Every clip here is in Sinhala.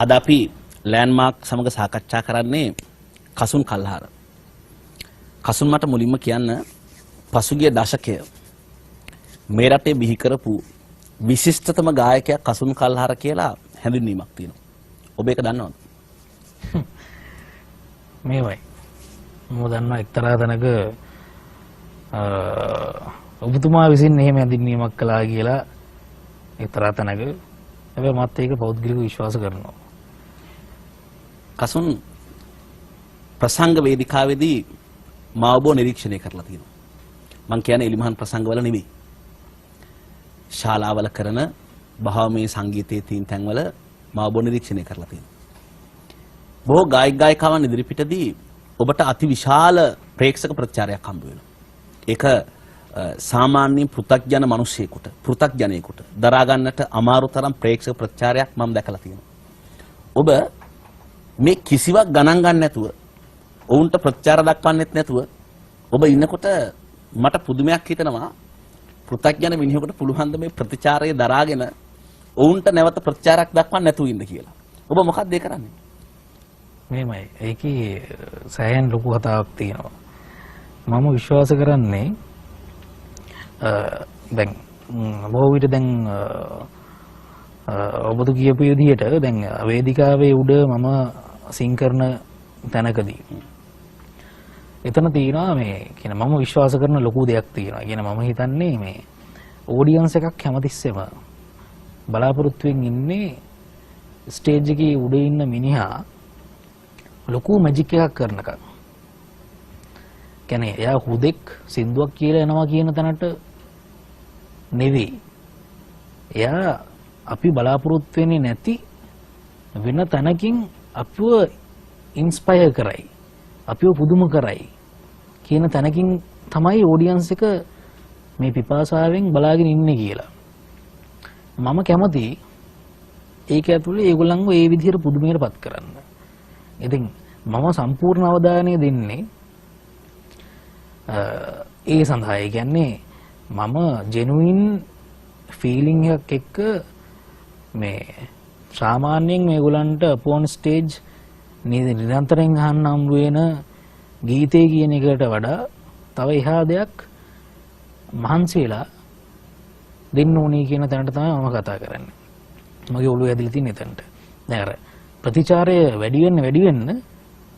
අද අපි ලෑන්ඩ්මාර්ක් සමග සාකච්ඡා කරන්නේ කසුන් කල්හාර. කසුන් මට මුලින්ම කියන්න පසුගිය දශකය මේ රටේ බිහි කරපු විශිෂ්ටතම ගායකයා කසුන් කල්හාර කියලා හැඳින්වීමක් තියෙනවා. ඔබ ඒක දන්නවද? මේවයි. මම දන්නවා එක්තරා තැනක ඔබතුමා විසින් එහෙම හැඳින්වීමක් කළා කියලා එක්තරා තැනක. හැබැයි මත් ඒක පෞද්ගලිකව විශ්වාස කරනවා. කසුන් ප්‍රසංග වේදිකාවේදී මාවබ නිරීක්ෂණය කරලා තියෙනවා. මං කියන්නේ එලිමහන් ප්‍රසංගවල නෙවෙයි. ශාලාවල කරන භාවමය සංගීතයේ තියෙන තැන්වල මාවබ නිරීක්ෂණය කරලා තියෙනවා. බොහෝ ගායක ගායිකාවන් ඉදිරිපිටදී ඔබට අතිවිශාල ප්‍රේක්ෂක ප්‍රතිචාරයක් හම්බ වෙනවා. ඒක සාමාන්‍ය පෘථග්ජන මිනිසෙකුට පෘථග්ජනයෙකුට දරා ගන්නට අමාරු තරම් ප්‍රේක්ෂක ප්‍රතිචාරයක් මම දැකලා තියෙනවා. ඔබ මේ කිසිවක් ගණන් ගන්න නැතුව ඔවුන්ට ප්‍රතිචාර දක්වන්නෙත් නැතුව ඔබ ඉන්නකොට මට පුදුමයක් හිතෙනවා පෘථග්ජන මිනිහෙකුට පුළුවන් ද මේ ප්‍රතිචාරය දරාගෙන ඔවුන්ට නැවත ප්‍රතිචාරයක් දක්වන්න නැතුව ඉන්න කියලා. ඔබ මොකක්ද ඒ කරන්නේ? මේමයි. ඒකේ සෑහෙන ලොකු හතාවක් තියෙනවා. මම විශ්වාස කරන්නේ දැන් බොහෝ විට දැන් ඔබතු කියපු විදිහට දැන් වේදිකාවේ උඩ මම සිං කරන තැනකදී එතන තියෙනවා මේ කියන මම විශ්වාස කරන ලොකු දෙයක් තියෙනවා. කියන මම හිතන්නේ මේ ඔඩියන්ස් එකක් හැමතිස්සෙම බලාපොරොත්තුෙන් ඉන්නේ ස්ටේජ් එකේ උඩ ඉන්න මිනිහා ලොකු මැජික් එකක් කරනකම්. කියන්නේ එයා හුදෙක් සින්දුවක් කියලා එනවා කියන තැනට නෙවෙයි. එයා අපි බලාපොරොත්තු වෙන්නේ නැති වෙන තැනකින් අපිව ඉන්ස්පයර් කරයි. අපිව පුදුම කරයි කියන තැනකින් තමයි ඔඩියන්ස් එක මේ පිපාසාවෙන් බලාගෙන ඉන්නේ කියලා. මම කැමති ඒක ඇතුලේ ඒගොල්ලන්ව ඒ විදිහට පුදුමයටපත් කරන්න. ඉතින් මම සම්පූර්ණ අවධානය දෙන්නේ ඒ සඳහා. ඒ කියන්නේ මම ජෙනුයින් ෆීලිං එකක් එක්ක මේ සාමාන්‍යයෙන් මේගොල්ලන්ට අපෝන් ස්ටේජ් නිරන්තරයෙන් අහන්න හම් වෙන ගීතේ කියන එකට වඩා තව එහා දෙයක් මහන්සි වෙලා දෙන්න ඕනේ කියන තැනට තමයි මම කතා කරන්නේ. මගේ ඔළුව ඇදලා තියෙන එතනට. දැන් අර ප්‍රතිචාරය වැඩි වෙන්න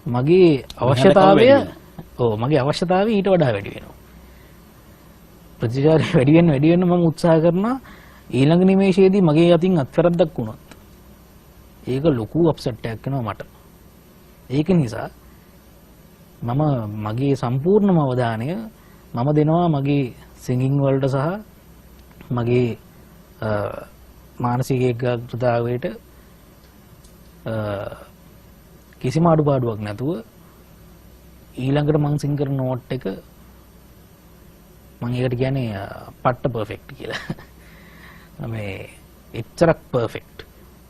මගේ අවශ්‍යතාවය මගේ අවශ්‍යතාවය ඊට වඩා වැඩි වෙනවා. ප්‍රතිචාරය වැඩි වෙන්න මම උත්සාහ කරනවා ඊළඟ නිමේෂයේදී මගේ අතින් අත්වැරද්දක් වුණොත් ඒක ලොකු අප්සෙට් එකක් වෙනවා මට. ඒක නිසා මම මගේ සම්පූර්ණම අවධානය මම දෙනවා මගේ සිංගින් වලට සහ මගේ මානසික ඒකාග්‍රතාවයට කිසිම අඩුපාඩුවක් නැතුව ඊළඟට මං සිං කරන නෝට් එක මම ඒකට කියන්නේ පට්ට පර්ෆෙක්ට් කියලා. මේ එච්චරක් පර්ෆෙක්ට්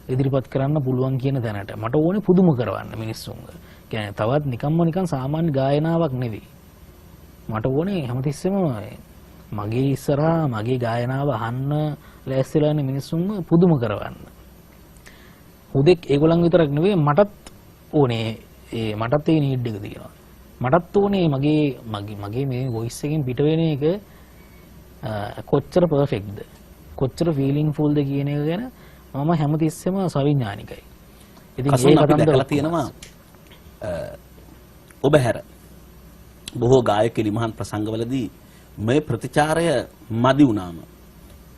ඉදිරිපත් කරන්න පුළුවන් කියන තැනට මට ඕනේ පුදුම කරවන්න මිනිස්සුන්ව. කියන්නේ තවත් නිකන් සාමාන්‍ය ගායනාවක් නෙවෙයි. මට ඕනේ හැමතිස්සෙම මගේ ඉස්සරහා මගේ ගායනාව අහන්න ලෑස්තිලා ඉන්න මිනිස්සුන්ව පුදුම කරවන්න. හුදෙක් ඒගොල්ලන් විතරක් නෙවෙයි මටත් ඕනේ මටත් ඒ නීඩ් එක තියෙනවා. මටත් ඕනේ මගේ මේ වොයිස් එකෙන් පිට වෙන එක කොච්චර පර්ෆෙක්ට්ද කොච්චර ෆීලිං ෆුල්ද කියන එක ගැන මම හැමතිස්සෙම සවිඥානිකයි. ඉතින් ඒක තමයි දැකලා තියෙනවා. ඔබ හැර බොහෝ ගායක එලිමහන් ප්‍රසංගවලදී මේ ප්‍රතිචාරය මදි වුණාම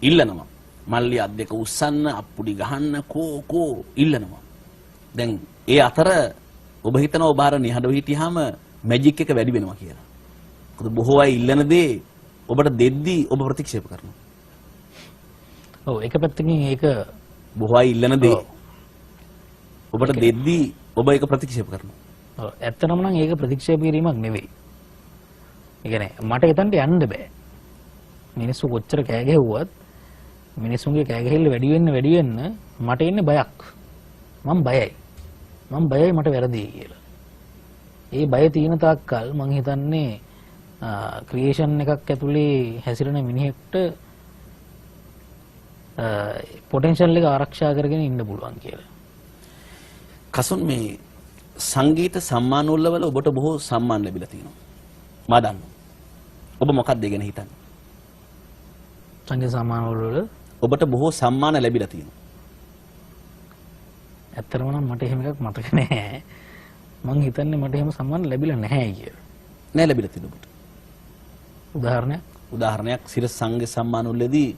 ඉල්ලනවා. මල්ලි අත් දෙක උස්සන්න අප්පුඩි ගහන්න කෝ ඉල්ලනවා. දැන් ඒ අතර ඔබ හිතනවා ඔබ අර නිහඬව හිටියාම මැජික් එක වැඩි වෙනවා කියලා. මොකද බොහෝ අය ඉල්ලන දේ ඔබට දෙද්දී ඔබ ප්‍රතික්ෂේප කරනවා. ඔව් එක පැත්තකින් ඒක බොහෝ අය ඉල්ලන දේ ඔබට දෙද්දී ඔබ ඒක ප්‍රතික්ෂේප කරනවා. ඔව් ඇත්තටම නම් ඒක ප්‍රතික්ෂේප කිරීමක් නෙවෙයි. ඒ කියන්නේ මට එතනට යන්න බෑ. මිනිස්සු කොච්චර කෑ ගැහුවත් මිනිස්සුන්ගේ කෑ ගැහිල්ල වැඩි වෙන්න මට එන්නේ බයක්. මම බයයි මට වැරදි කියලා. ඒ බය තියෙන තාක්කල් මං හිතන්නේ ක්‍රියේෂන් එකක් ඇතුලේ හැසිරෙන මිනිහෙක්ට පොටෙන්ෂල් එක ආරක්ෂා කරගෙන ඉන්න පුළුවන් කියලා. කසුන් මේ සංගීත සම්මාන වල ඔබට බොහෝ සම්මාන ලැබිලා තියෙනවා. මා දන්නවා. ඔබ මොකක්ද ඒ ගැන හිතන්නේ? සංගීත සම්මාන වල ඔබට බොහෝ සම්මාන ලැබිලා තියෙනවා. ඇත්තටම නම් මට එහෙම එකක් මතක නැහැ. මං හිතන්නේ මට එහෙම සම්මාන ලැබිලා නැහැ කියලා. නෑ ලැබිලා තියෙන ඔබට. උදාහරණයක් සිරස් සංගීත සම්මාන වලදී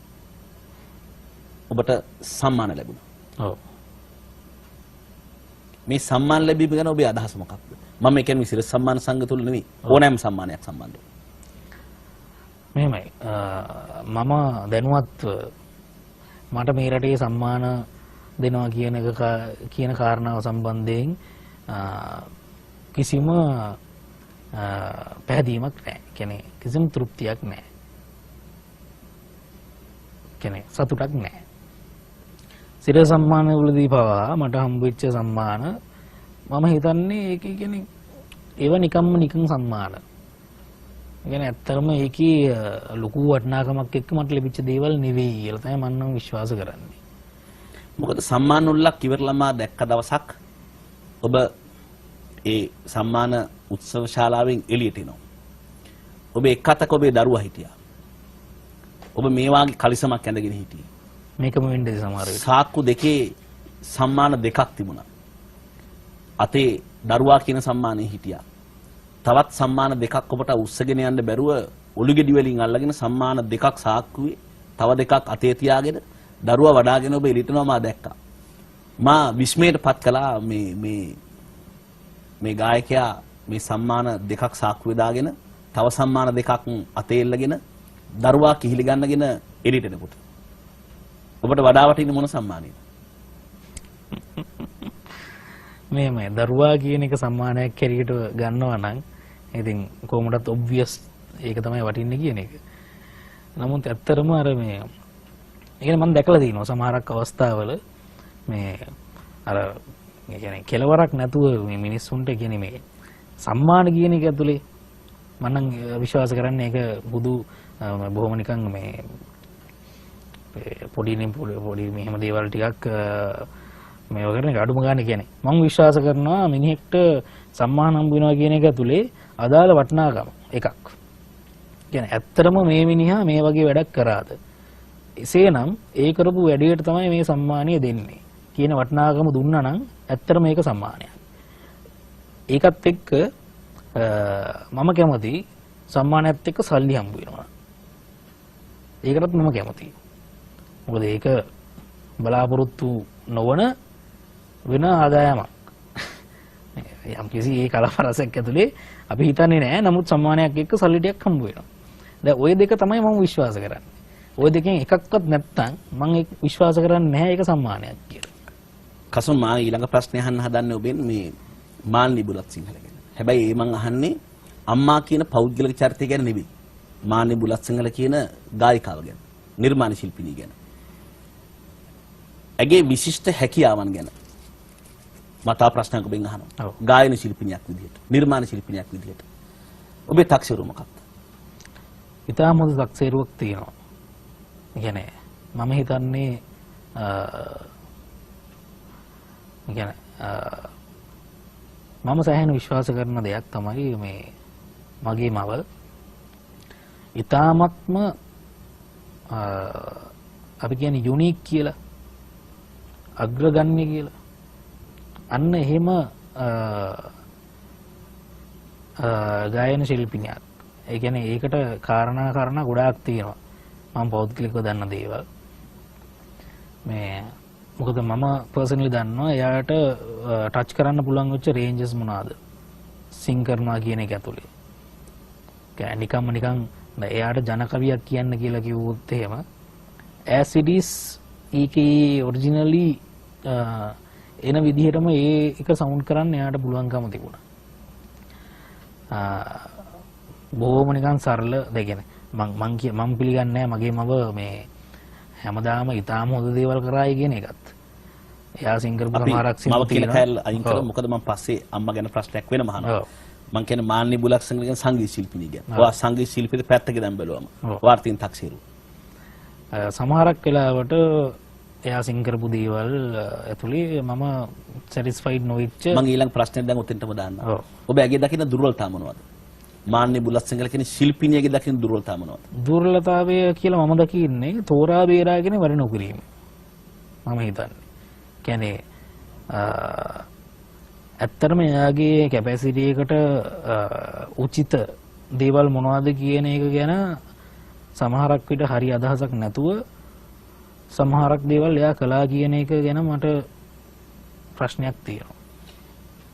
ඔබට සම්මාන ලැබුණා. ඔව්. මේ සම්මාන ලැබීම ගැන ඔබේ අදහස මොකක්ද? මම කියන්නේ සිරස් සම්මාන සංඝ තුල නෙවෙයි ඕනෑම සම්මානයක් සම්බන්ධව. මෙහෙමයි. මම දැනුවත්ව මට මේ රටේ සම්මාන දෙනවා කියන කාරණාව සම්බන්ධයෙන් කිසිම පැහැදීමක් නැහැ. කියන්නේ කිසිම තෘප්තියක් නැහැ. කියන්නේ සතුටක් නැහැ. සිර සම්මාන වලදී පවා මට හම්බෙච්ච සම්මාන මම හිතන්නේ ඒක කියන්නේ ඒව නිකන් සම්මාන. කියන්නේ ඇත්තටම ඒකේ ලොකු වටිනාකමක් එක්ක මට ලැබිච්ච දේවල් නෙවෙයි කියලා තමයි මම නම් විශ්වාස කරන්නේ. මොකද සම්මාන උල්ලක් ඉවරලම දැක්ක දවසක් ඔබ ඒ සම්මාන උත්සව ශාලාවෙන් එළියට එනවා. ඔබ එක් අතක ඔබේ දරුවා හිටියා. ඔබ මේ වාගේ කලිසමක් ඇඳගෙන හිටියේ. මේකම වෙන්නේ සමහර වෙලාවට. සාක්කු දෙකේ සම්මාන දෙකක් තිබුණා. අතේ දරුවා කියන සම්මානේ හිටියා. තවත් සම්මාන දෙකක් ඔබට උස්සගෙන යන්න බැරුව ඔලුගෙඩි වලින් අල්ලගෙන සම්මාන දෙකක් සාක්කුවේ තව දෙකක් අතේ තියාගෙන දරුවා වඩාගෙන ඔබ එළිටනවා මා දැක්කා. මා විස්මයටපත් කළා මේ ගායකයා මේ සම්මාන දෙකක් සාක්කුවේ දාගෙන තව සම්මාන දෙකක් අතේ එල්ලගෙන දරුවා කිහිලි ගන්නගෙන එළිට එනකොට. ඔබට වඩා වටින මොන සම්මානයද? මේමයි දරුවා කියන එක සම්මානයක් හැටියට ගන්නවා නම් ඉතින් කොහොමදත් ඔබ්වියස් ඒක තමයි වටින්නේ කියන එක. නමුත් ඇත්තටම අර මේ ඒකනේ මම දැකලා තියෙනවා සමහරක් අවස්ථාවල මේ අර කියන්නේ කෙලවරක් නැතුව මේ මිනිස්සුන්ට කියන්නේ මේ සම්මාන කියන එක ඇතුලේ මම නම් විශ්වාස කරන්නේ ඒක බුදු බොහොම නිකන් මේ පොඩි මෙහෙම දේවල් ටිකක් මේ වගේ කරන අඩුම ගන්න කියන්නේ මම විශ්වාස කරනවා මිනිහෙක්ට සම්මාන හම්බ වෙනවා කියන එක ඇතුලේ අදාළ වටිනාකම එකක්. කියන්නේ ඇත්තටම මේ මිනිහා මේ වගේ වැඩක් කරාද? එසේනම් ඒ කරපු වැඩේට තමයි මේ සම්මානය දෙන්නේ කියන වටිනාකම දුන්නා නම් ඇත්තටම මේක සම්මානයක්. ඒකත් එක්ක මම කැමති සම්මානයත් එක්ක සල්ලි හම්බ වෙනවා. ඒකටත් මම කැමතියි. මොකද ඒක බලාපොරොත්තු නොවන වෙන ආදායමක්. යම් කිසි ඒ කලපරසක් ඇතුලේ අපි හිතන්නේ නැහැ. නමුත් සම්මානයක් එක්ක සල්ලි ටිකක් හම්බ වෙනවා. දැන් ওই දෙක තමයි මම විශ්වාස කරන්නේ. ওই දෙකෙන් එකක්වත් නැත්තම් මම ඒක විශ්වාස කරන්නේ නැහැ ඒක සම්මානයක් කියලා. කසුන් මා ඊළඟ ප්‍රශ්නේ අහන්න හදන්නේ ඔබෙන් මේ මාල්නි බුලත් සිංහල ගැන. හැබැයි ඒ මං අහන්නේ අම්මා කියන පෞද්ගලික චරිතය ගැන නෙවෙයි. මාල්නි බුලත් සිංහල කියන ගායිකාව ගැන. නිර්මාණ ශිල්පිනිය ගැන. ඇගේ විශිෂ්ට හැකියාවන් ගැන මට ප්‍රශ්නයක් ඔබෙන් අහනවා. ගායන ශිල්පිනියක් විදිහට, නිර්මාණ ශිල්පිනියක් විදිහට ඔබේ තක්සේරුව මොකක්ද? ඉතාම හොඳ තක්සේරුවක් තියෙනවා. කියන්නේ මම හිතන්නේ මම සෑහෙන විශ්වාස කරන දෙයක් තමයි මේ මගේ මව ඉතාමත්ම අපි කියන්නේ යුනික් කියලා අග්‍රගණ්‍ය කියලා අන්න එහෙම ගායන ශිල්පිනියක්. ඒ කියන්නේ ඒකට කාරණා ගොඩාක් තියෙනවා. මම පෞද්ගලිකව දන්න දේවල්. මේ මොකද මම පර්සනලි දන්නවා එයාට ටච් කරන්න පුළුවන් වෙච්ච රේන්ජස් මොනවාද? සිං කරනවා කියන එක ඇතුලේ. නිකන් එයාට ජන කවියක් කියන්න කියලා කිව්වොත් එහෙම as it is ඒකේ ඔරිජිනලි එන විදිහටම ඒක සවුන්ඩ් කරන්න එයාට පුළුවන්කම තිබුණා. බොහොම නිකන් සරල දෙකනේ. මම පිළිගන්නේ නැහැ මගේ මව මේ හැමදාම ඊටාම හොඳ දේවල් කරායි කියන එකත්. එයා සිංගර් සමහරක් සිංගර් තියෙනවා. අයින් කරමු. මොකද මම පස්සේ අම්මා ගැන ප්‍රශ්නයක් වෙනම අහනවා. මම කියන්නේ මාල්නි බුලත් සිංහල ගැන සංගීත ශිල්පිනිය ගැන. ඔයා සංගීත ශිල්පිත පැත්තක දැන් බැලුවම වාර්තින් තක්සේරු. සමහරක් වෙලාවට එයා සිං කරපු දේවල් ඇතුලේ මම සැටිස්ෆයිඩ් නොවිච්ච මම ඊළඟ ප්‍රශ්නේ දැන් උතෙන්ටම දාන්න. ඔව්. ඔබ ඇගේ දකින්න දුර්වලතා මොනවද? මාන්නේ බුලත් සිංහල කියන ශිල්පිනියගේ දකින්න දුර්වලතා මොනවද? දුර්වලතාවය කියලා මම දකින්නේ තෝරා බේරාගෙන වැඩ නොකිරීම. මම හිතන්නේ. කියන්නේ ඇත්තටම එයාගේ කැපැසිටි එකට උචිත දේවල් මොනවද කියන එක ගැන සමහරක් විට හරි අදහසක් නැතුව සමහරක් දේවල් එයා කළා කියන එක ගැන මට ප්‍රශ්නයක් තියෙනවා.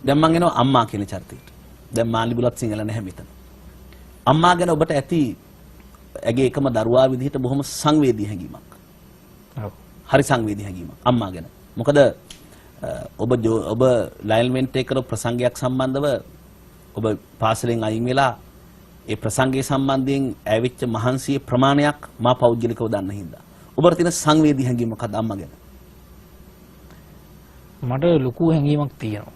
දැන් මං එනවා අම්මා කියන චරිතයට. දැන් මාළි බුලත් සිංහල නැහැ මෙතන. අම්මා ගැන ඔබට ඇති ඇගේ එකම දරුවා විදිහට බොහොම සංවේදී හැඟීමක්. ඔව්. හරි සංවේදී හැඟීමක් අම්මා ගැන. මොකද ඔබ ලයන්මන්ට් එක කරපු ප්‍රසංගයක් සම්බන්ධව ඔබ පාසලෙන් අයින් වෙලා ඒ ප්‍රසංගයේ සම්බන්ධයෙන් ඇවිච්ච මහන්සියේ ප්‍රමාණයක් මා පෞද්ගලිකව දන්න හින්දා. ඔබට තියෙන සංවේදී හැඟීම මොකක්ද අම්මා ගැන? මට ලොකු හැඟීමක් තියෙනවා.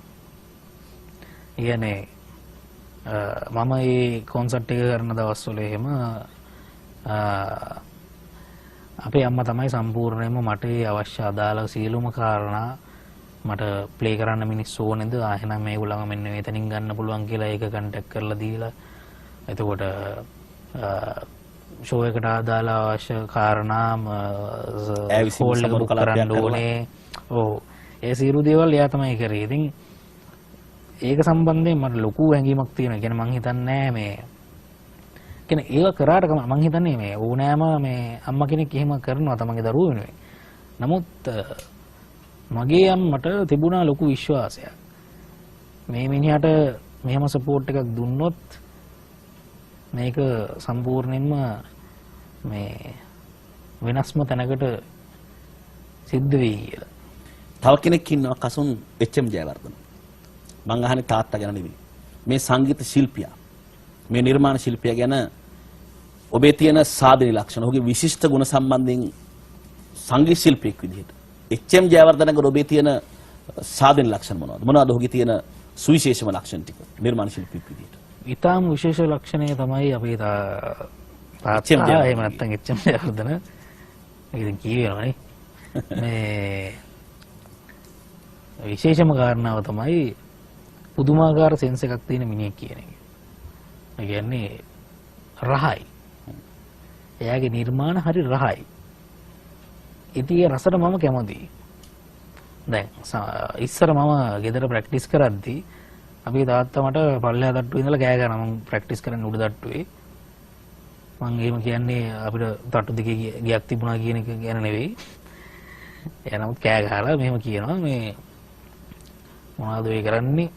ඒ කියන්නේ මම මේ කොන්සර්ට් එක කරන දවස්වල එහෙම අපේ අම්මා තමයි සම්පූර්ණයෙන්ම මට අවශ්‍ය අදාළ සියලුම කාරණා මට ප්ලේ කරන්න මිනිස්සු ඕනේද එහෙනම් මේගොල්ලන්ව මෙන්න මෙතනින් ගන්න පුළුවන් කියලා ඒක කන්ටැක්ට් කරලා දීලා එතකොට ෂෝ එකට අදාළ අවශ්‍ය කාරණා හෝල් එක බුක් කරන්න ඕනේ. ඔව්. ඒ සියලු දේවල් එයා තමයි කරේ. ඉතින් ඒක සම්බන්ධයෙන් මට ලොකු හැඟීමක් තියෙනවා. කියන්නේ මං හිතන්නේ මේ කියන්නේ ඒක කරාට මං හිතන්නේ මේ ඕනෑම මේ අම්මා කෙනෙක් එහෙම කරනවා තමන්ගේ දරුවෝ වෙනුවෙන්. නමුත් මගේ අම්මට තිබුණා ලොකු විශ්වාසයක්. මේ මිනිහට මෙහෙම සපෝට් එකක් දුන්නොත් මේක සම්පූර්ණයෙන්ම මේ වෙනස්ම තැනකට සිද්ධ වෙයි කියලා. තව කෙනෙක් ඉන්නවා කසුන් එච්.එම්. ජයවර්ධන. මං අහන්නේ තාත්තා ගැන නෙවෙයි. මේ සංගීත ශිල්පියා මේ නිර්මාණ ශිල්පියා ගැන ඔබේ තියෙන සාධන ලක්ෂණ ඔහුගේ විශිෂ්ට ගුණ සම්බන්ධයෙන් සංගීත ශිල්පියෙක් විදිහට එච්.එම්. ජයවර්ධන ගැන ඔබේ තියෙන සාධන ලක්ෂණ මොනවද? මොනවද ඔහුගේ තියෙන සුවිශේෂම ලක්ෂණ ටික නිර්මාණ ශිල්පියෙක් විදිහට? ඊටාම විශේෂ ලක්ෂණය තමයි අපේ තාත්තා එහෙම නැත්නම් එච්.එම්. ජයවර්ධන. ඉතින් කියවෙනවනේ. මේ විශේෂම කාරණාව තමයි පුදුමාකාර සෙන්ස් එකක් තියෙන මිනිහෙක් කියන එක. ඒ කියන්නේ රහයි. එයාගේ නිර්මාණ හරි රහයි. ඉතින් ඒ රසට මම කැමතියි. දැන් ඉස්සර මම ගෙදර ප්‍රැක්ටිස් කරද්දී අපේ තාත්තා මට පල්ලෙහා තට්ටුවේ ඉඳලා කෑ ගහනවා. මම ප්‍රැක්ටිස් කරන්න උඩ තට්ටුවේ. මම එහෙම කියන්නේ අපිට තට්ටු දෙකේ ගියක් තිබුණා කියන එක ගැන නෙවෙයි. එයා නමුත් කෑ ගහලා මෙහෙම කියනවා මේ මොනවද ඔය කරන්නේ?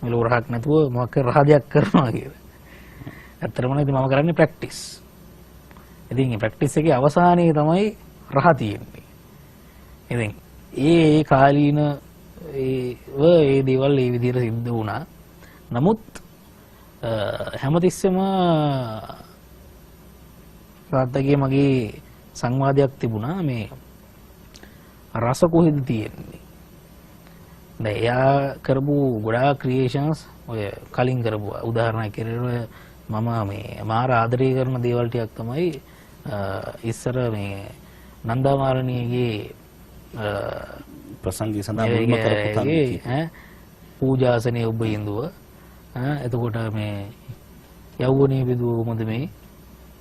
මෙලෝ රහක් නැතුව මොකක් රහදයක් කරනවා කියලා. ඇත්තටම නම් ඉතින් මම කරන්නේ ප්‍රැක්ටිස්. ඉතින් මේ ප්‍රැක්ටිස් එකේ අවසානයේ තමයි රහ තියෙන්නේ. ඉතින් ඒ කාලීන ඒ දේවල් ඒ විදිහට සිද්ධ වුණා. නමුත් හැමතිස්සෙම තාත්තගේ මගේ සංවාදයක් තිබුණා මේ රස කොහෙද තියෙන්නේ. දැන් එයා කරපු ගොඩාක් ක්‍රියේෂන්ස් ඔය කලින් කරපු උදාහරණයක් විදිහට මම මේ මාර ආදරය කරන දේවල් ටිකක් තමයි ඉස්සර මේ නන්දාමාරණීයගේ ප්‍රසංගය සඳහා මුල්ම කරපු තන්නේ පූජාසනේ ඔබ ඉඳුව එතකොට මේ යවුණේ බිදුව මොකද මේ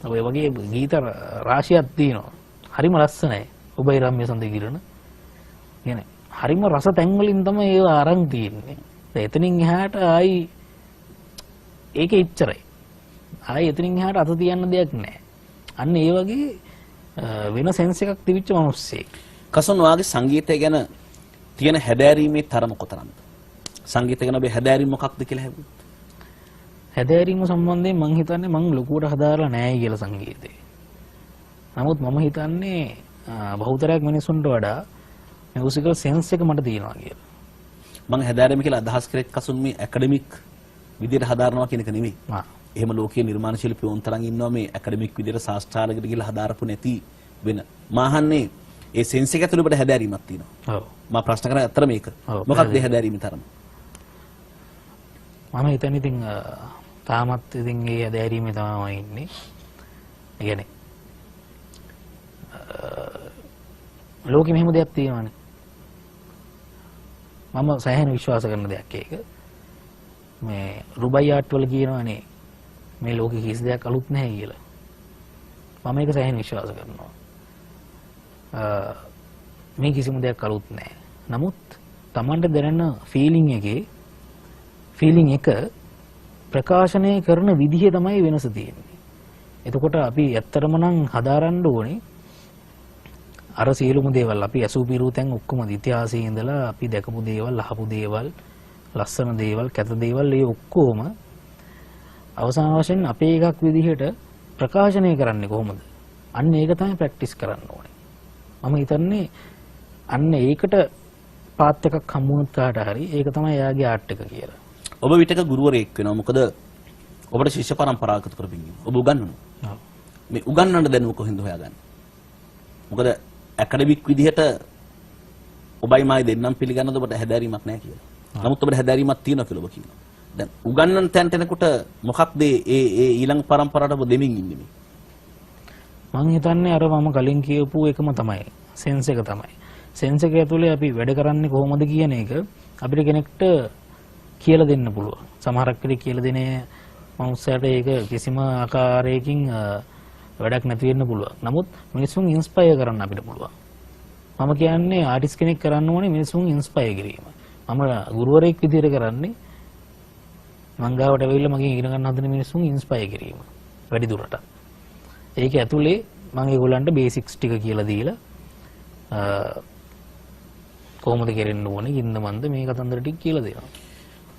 ඔය වගේ ගීත රාශියක් තියෙනවා. හරිම ලස්සනයි. ඔබයි රම්‍ය සඳ කිරණ. කියන්නේ හරිම රස තැන් වලින් තමයි ඒව අරන් තියෙන්නේ. දැන් එතනින් එහාට ආයි ඒක ඉච්චරයි. ආයි එතනින් එහාට අත තියන්න දෙයක් නැහැ. අන්න ඒ වගේ වෙන සෙන්ස් එකක් තිබිච්ච මිනිස්සෙක්. කසුන් වාගේ සංගීතය ගැන තියෙන හැදෑරීමේ තරම කොතරම්ද? සංගීතය ගැන ඔබේ හැදෑරීම මොකක්ද කියලා හැවුවොත්? හැදෑරීම සම්බන්ධයෙන් මම හිතන්නේ මම ලොකුවට හදාරලා නැහැ කියලා සංගීතේ. නමුත් මම හිතන්නේ බහුතරයක් මිනිසුන්ට වඩා මියුසිකල් සෙන්ස් එක මට තියෙනවා කියලා. මම හැදෑරීම කියලා අදහස් කරේ කසුන් මේ ඇකඩමික් විදියට හදාරනවා කියන එක නෙමෙයි. එහෙම ලෝකීය නිර්මාණ ශිල්පියෝන් තරම් ඉන්නවා මේ ඇකඩමික් විදියට ශාස්ත්‍රාලයකට ගිහලා හදාරපු නැති වෙන. මාහන්නේ ඒ සෙන්ස් එක ඇතුළේ ඔබට හැදෑරීමක් තියෙනවා. ඔව්. මම ප්‍රශ්න කරන්නේ අතර මේක. මොකක්ද ඒ හැදෑරීමේ තරම? මම හිතන්නේ ඉතින් තාමත් ඉතින් ඒ හැදෑරීමේ තමයි ඉන්නේ. ඒ කියන්නේ ලෝකෙ මෙහෙම දෙයක් තියෙනවානේ. මම සෑහෙන විශ්වාස කරන දෙයක් ඒක. මේ රුබයි ආර්ට් වල කියනවානේ මේ ලෝකෙ කිසි දෙයක් අලුත් නැහැ කියලා. මම ඒක සෑහෙන විශ්වාස කරනවා. මේ කිසිම දෙයක් අලුත් නැහැ. නමුත් Tamanට දැනෙන ෆීලිං එක ප්‍රකාශනය කරන විදිහ තමයි වෙනස තියෙන්නේ. එතකොට අපි ඇත්තටම නම් හදාරන්න ඕනේ අර සියලුම දේවල් අපි ඇසූ පිරූ තැන් ඔක්කොම ඉතිහාසයේ ඉඳලා අපි දැකපු දේවල්, අහපු දේවල්, ලස්සන දේවල්, කැත දේවල් ඒ ඔක්කොම අවසාන වශයෙන් අපේ එකක් විදිහට ප්‍රකාශනය කරන්නේ කොහොමද? අන්න ඒක තමයි ප්‍රැක්ටිස් කරන්න ඕනේ. මම හිතන්නේ අන්න ඒකට පාත් එකක් හම්බුනොත් කාට හරි ඒක තමයි එයාගේ ආර්ට් එක කියලා. ඔබ විතක ගුරුවරයෙක් වෙනවා. මොකද ඔබට ශිෂ්‍ය පරම්පරාවකට කරපින් ඉන්නේ. ඔබ උගන්වනවා. මේ උගන්වන්න දැනුම කොහෙන්ද හොයාගන්නේ? මොකද ඇකඩමික් විදිහට ඔබයි මායි දෙන්නම් පිළිගන්නද ඔබට හැදෑරීමක් නැහැ කියලා. නමුත් ඔබට හැදෑරීමක් තියෙනවා කියලා ඔබ කියනවා. දැන් උගන්වන්න තැනට එනකොට මොකක්ද ඒ ඊළඟ පරම්පරාවට ඔබ දෙමින් ඉන්නේ මේ? මම හිතන්නේ අර මම කලින් කියපු එකම තමයි. සෙන්ස් එක තමයි. සෙන්ස් එක ඇතුලේ අපි වැඩ කරන්නේ කොහොමද කියන එක අපිට කෙනෙක්ට කියලා දෙන්න පුළුවන්. සමහරක් වෙලේ කියලා දෙන්නේ මනුස්සයට ඒක කිසිම ආකාරයකින් වැඩක් නැති වෙන්න පුළුවන්. නමුත් මිනිසුන් ඉන්ස්පයර් කරන්න අපිට පුළුවන්. මම කියන්නේ ආටිස්ට් කෙනෙක් කරන්න ඕනේ මිනිසුන් ඉන්ස්පයර් කිරීම. මම ගුරුවරයෙක් විදිහට කරන්නේ මං ගාවට ඇවිල්ලා මගෙන් ඉගෙන ගන්න හදන මිනිසුන් ඉන්ස්පයර් කිරීම. වැඩි දුරට. ඒක ඇතුලේ මම ඒගොල්ලන්ට බේසික්ස් ටික කියලා දීලා කොහොමද කෙරෙන්න ඕනේ ඉන්නමන්ද මේ කතන්දර ටික කියලා දෙනවා.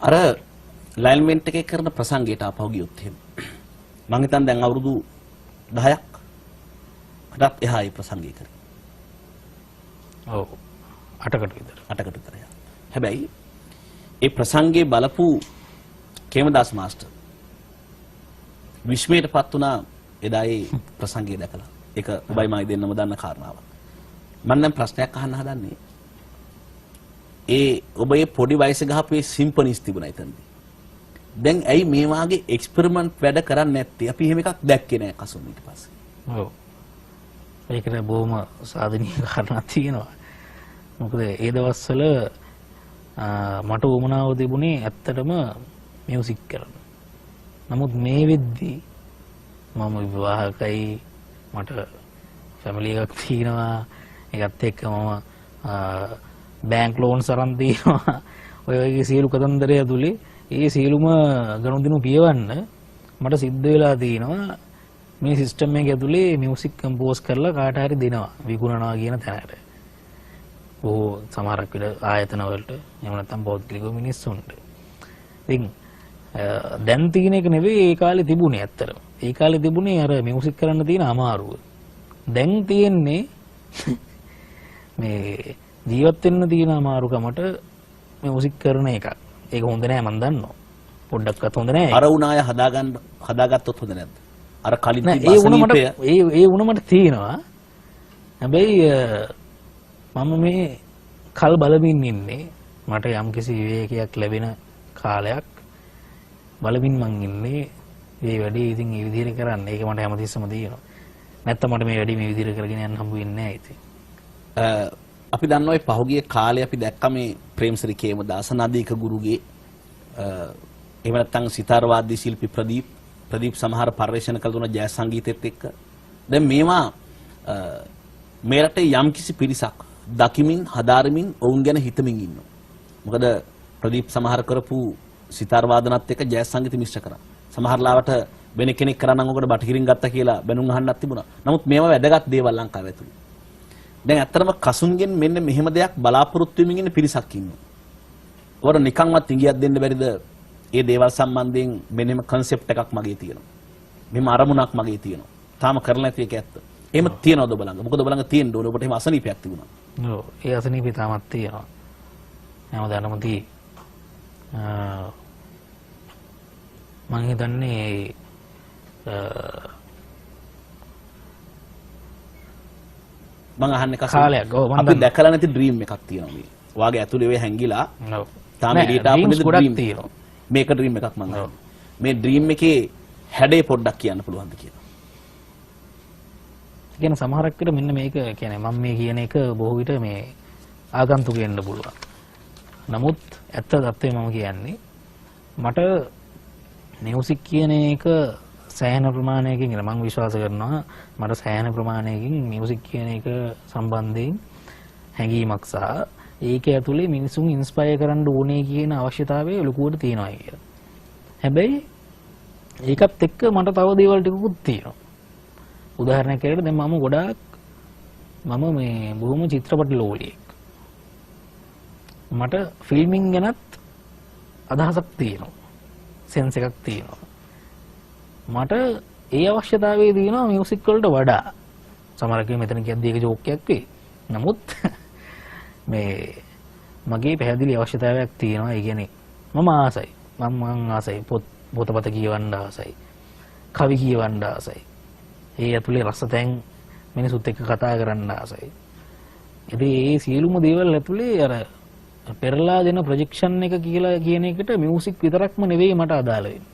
අර ලයින්මන්ට් එකේ කරන ප්‍රසංගයට ආපහු ගියොත් එහෙම මම හිතන්නේ දැන් අවුරුදු 10ක් එහා ඒ ප්‍රසංගය කරේ. ඔව් 8කට විතර. 8කට විතර. හැබැයි ඒ ප්‍රසංගයේ බලපු කේමදාස් මාස්ටර් විශ්මයටපත් වුණා එදා ඒ ප්‍රසංගය දැකලා. ඒක ඔබයි මයි දෙන්නම දන්න කාරණාවක්. මම දැන් ප්‍රශ්නයක් අහන්න හදන්නේ. ඔබේ පොඩි වයසේ ගහපු ඒ සිම්පනිස් තිබුණා එතනදී. දැන් ඇයි මේ වාගේ එක්ස්පෙරිමන්ට් වැඩ කරන්නේ නැත්තේ? අපි එහෙම එකක් දැක්කේ නැහැ කසුන් ඊට පස්සේ. ඔව්. ඒකට බොහොම සාධනීය කාරණා තියෙනවා. මොකද ඒ දවස්වල මට උමනාව තිබුණේ ඇත්තටම මියුසික් කරන්න. නමුත් මේ වෙද්දී මම විවාහකයි මට ෆැමිලි එකක් තියෙනවා. ඒකත් එක්ක මම බැංක් ලෝන්ස් අරන් තියෙනවා. ඔය වගේ සියලු කතන්දරය ඇතුලේ ඒ සියලුම ගනුදෙනු පියවන්න මට සිද්ධ වෙලා තියෙනවා මේ සිස්ටම් එක ඇතුලේ මියුසික් කම්පෝස් කරලා කාට හරි දෙනවා විකුණනවා කියන තැනට. ඕ සමහරක් විට ආයතන වලට එහෙම නැත්නම් පෞද්ගලික මිනිස්සුන්ට. ඉතින් දැන් තියෙන එක නෙවෙයි ඒ කාලේ තිබුණේ ඇත්තටම. ඒ කාලේ තිබුණේ අර මියුසික් කරන්න තියෙන අමාරුව. දැන් තියෙන්නේ මේ ජීවත් වෙන්න තියෙන අමාරුකමට මියුසික් කරන එකක්. ඒක හොඳ නෑ මම දන්නවා. පොඩ්ඩක්වත් හොඳ නෑ. අර උනාය හදාගත්තොත් හොඳ නැද්ද? අර කලින් ඒ වුණමට තියෙනවා. හැබැයි මම මේ කල් බලමින් ඉන්නේ මට යම්කිසි විවේකයක් ලැබෙන කාලයක් බලමින් මං ඉන්නේ මේ වැඩේ ඉතින් මේ විදිහට කරන්න. ඒක මට හැමතිස්සම තියෙනවා. නැත්තම් මට මේ වැඩේ මේ විදිහට කරගෙන යන්න හම්බ වෙන්නේ නැහැ ඉතින්. අපි දන්නවා මේ පහුගිය කාලේ අපි දැක්ක මේ ප්‍රේමසිරි කේමදාස නදීක ගුරුගේ එහෙම නැත්නම් සිතාර වාද්‍ය ශිල්පී ප්‍රදීප් සමහර පරිශ්‍රණ කළ දුන ජය සංගීතෙත් එක්ක දැන් මේවා මේ රටේ යම්කිසි පිරිසක් දකිමින් හදාරමින් ඔවුන් ගැන හිතමින් ඉන්නවා. මොකද ප්‍රදීප් සමහර කරපු සිතාර වාදනත් එක්ක ජය සංගීත මිශ්‍ර කරා. සමහර ලාවට වෙන කෙනෙක් කරා නම් ඔකට බටහිරින් ගත්තා කියලා බැනුම් අහන්නත් තිබුණා. නමුත් මේවා වැදගත් දේවල් ලංකාව ඇතුළේ. දැන් ඇත්තටම කසුන්ගෙන් මෙන්න මෙහෙම දෙයක් බලාපොරොත්තු වෙමින් ඉන්න පිරිසක් ඉන්නවා. ඔර නිකන්වත් ඉඟියක් දෙන්න බැරිද? මේ දේවල් සම්බන්ධයෙන් මෙන්නම concept එකක් මගේ තියෙනවා. මෙහෙම අරමුණක් මගේ තියෙනවා. තාම කරලා නැති එක ඇත්ත. එහෙම තියනවද ඔබ ළඟ? මොකද ඔබ ළඟ තියෙන්න ඕනේ. ඔබට එහෙම අසනීපයක් තිබුණා. ඔව්. ඒ අසනීපේ තාමත් තියෙනවා. හැමදාම තියෙයි. මම හිතන්නේ මම අහන්නේ කාලයක්. අපි දැකලා නැති ඩ්‍රීම් එකක් තියෙනවා මේ. වාගේ ඇතුලේ වේ හැංගිලා. ඔව්. තාම එළියට ආපු ඩ්‍රීම් තියෙනවා. මේක ඩ්‍රීම් එකක් මම අහන්නේ. මේ ඩ්‍රීම් එකේ හැඩේ පොඩ්ඩක් කියන්න පුළුවන්ද කියලා. කියන සමහරක් විට මෙන්න මේක කියන්නේ මම මේ කියන එක බොහෝ විට මේ ආගන්තුකෙන්න පුළුවන්. නමුත් ඇත්ත தත්ත්වය මම කියන්නේ මට මියුසික් කියන එක සෑහෙන ප්‍රමාණයකින් මම විශ්වාස කරනවා මට සෑහෙන ප්‍රමාණයකින් මියුසික් කියන එක සම්බන්ධයෙන් හැඟීමක් සහ ඒක ඇතුලේ මිනිසුන් ඉන්ස්පයර් කරන්න ඕනේ කියන අවශ්‍යතාවය ලොකුවට තියෙනවා කියලා. හැබැයි ඒකත් එක්ක මට තව දේවල් ටිකකුත් තියෙනවා. උදාහරණයක් ඇරෙන්න දැන් මම ගොඩාක් මේ බොහොම චිත්‍රපට ලෝලියෙක්. මට ෆිල්මින් ගැනත් අදහසක් තියෙනවා. සෙන්ස් එකක් තියෙනවා. මට ඒ අවශ්‍යතාවය තියෙනවා මියුසික් වලට වඩා. සමහරවිට මෙතන කියද්දී ඒක ජෝක් එකක් වෙයි. නමුත් මේ මගේ පැහැදිලි අවශ්‍යතාවයක් තියෙනවා. ඒ කියන්නේ මම ආසයි. මම ආසයි පොතපත කියවන්න ආසයි. කවි කියවන්න ආසයි. ඒ ඇතුලේ රසතෙන් මිනිසුත් එක්ක කතා කරන්න ආසයි. ඉතින් මේ සියලුම දේවල් ඇතුලේ අර පෙරලා දෙන ප්‍රොජෙක්ෂන් එක කියලා කියන එකට මියුසික් විතරක්ම නෙවෙයි මට අදාළ වෙන්නේ.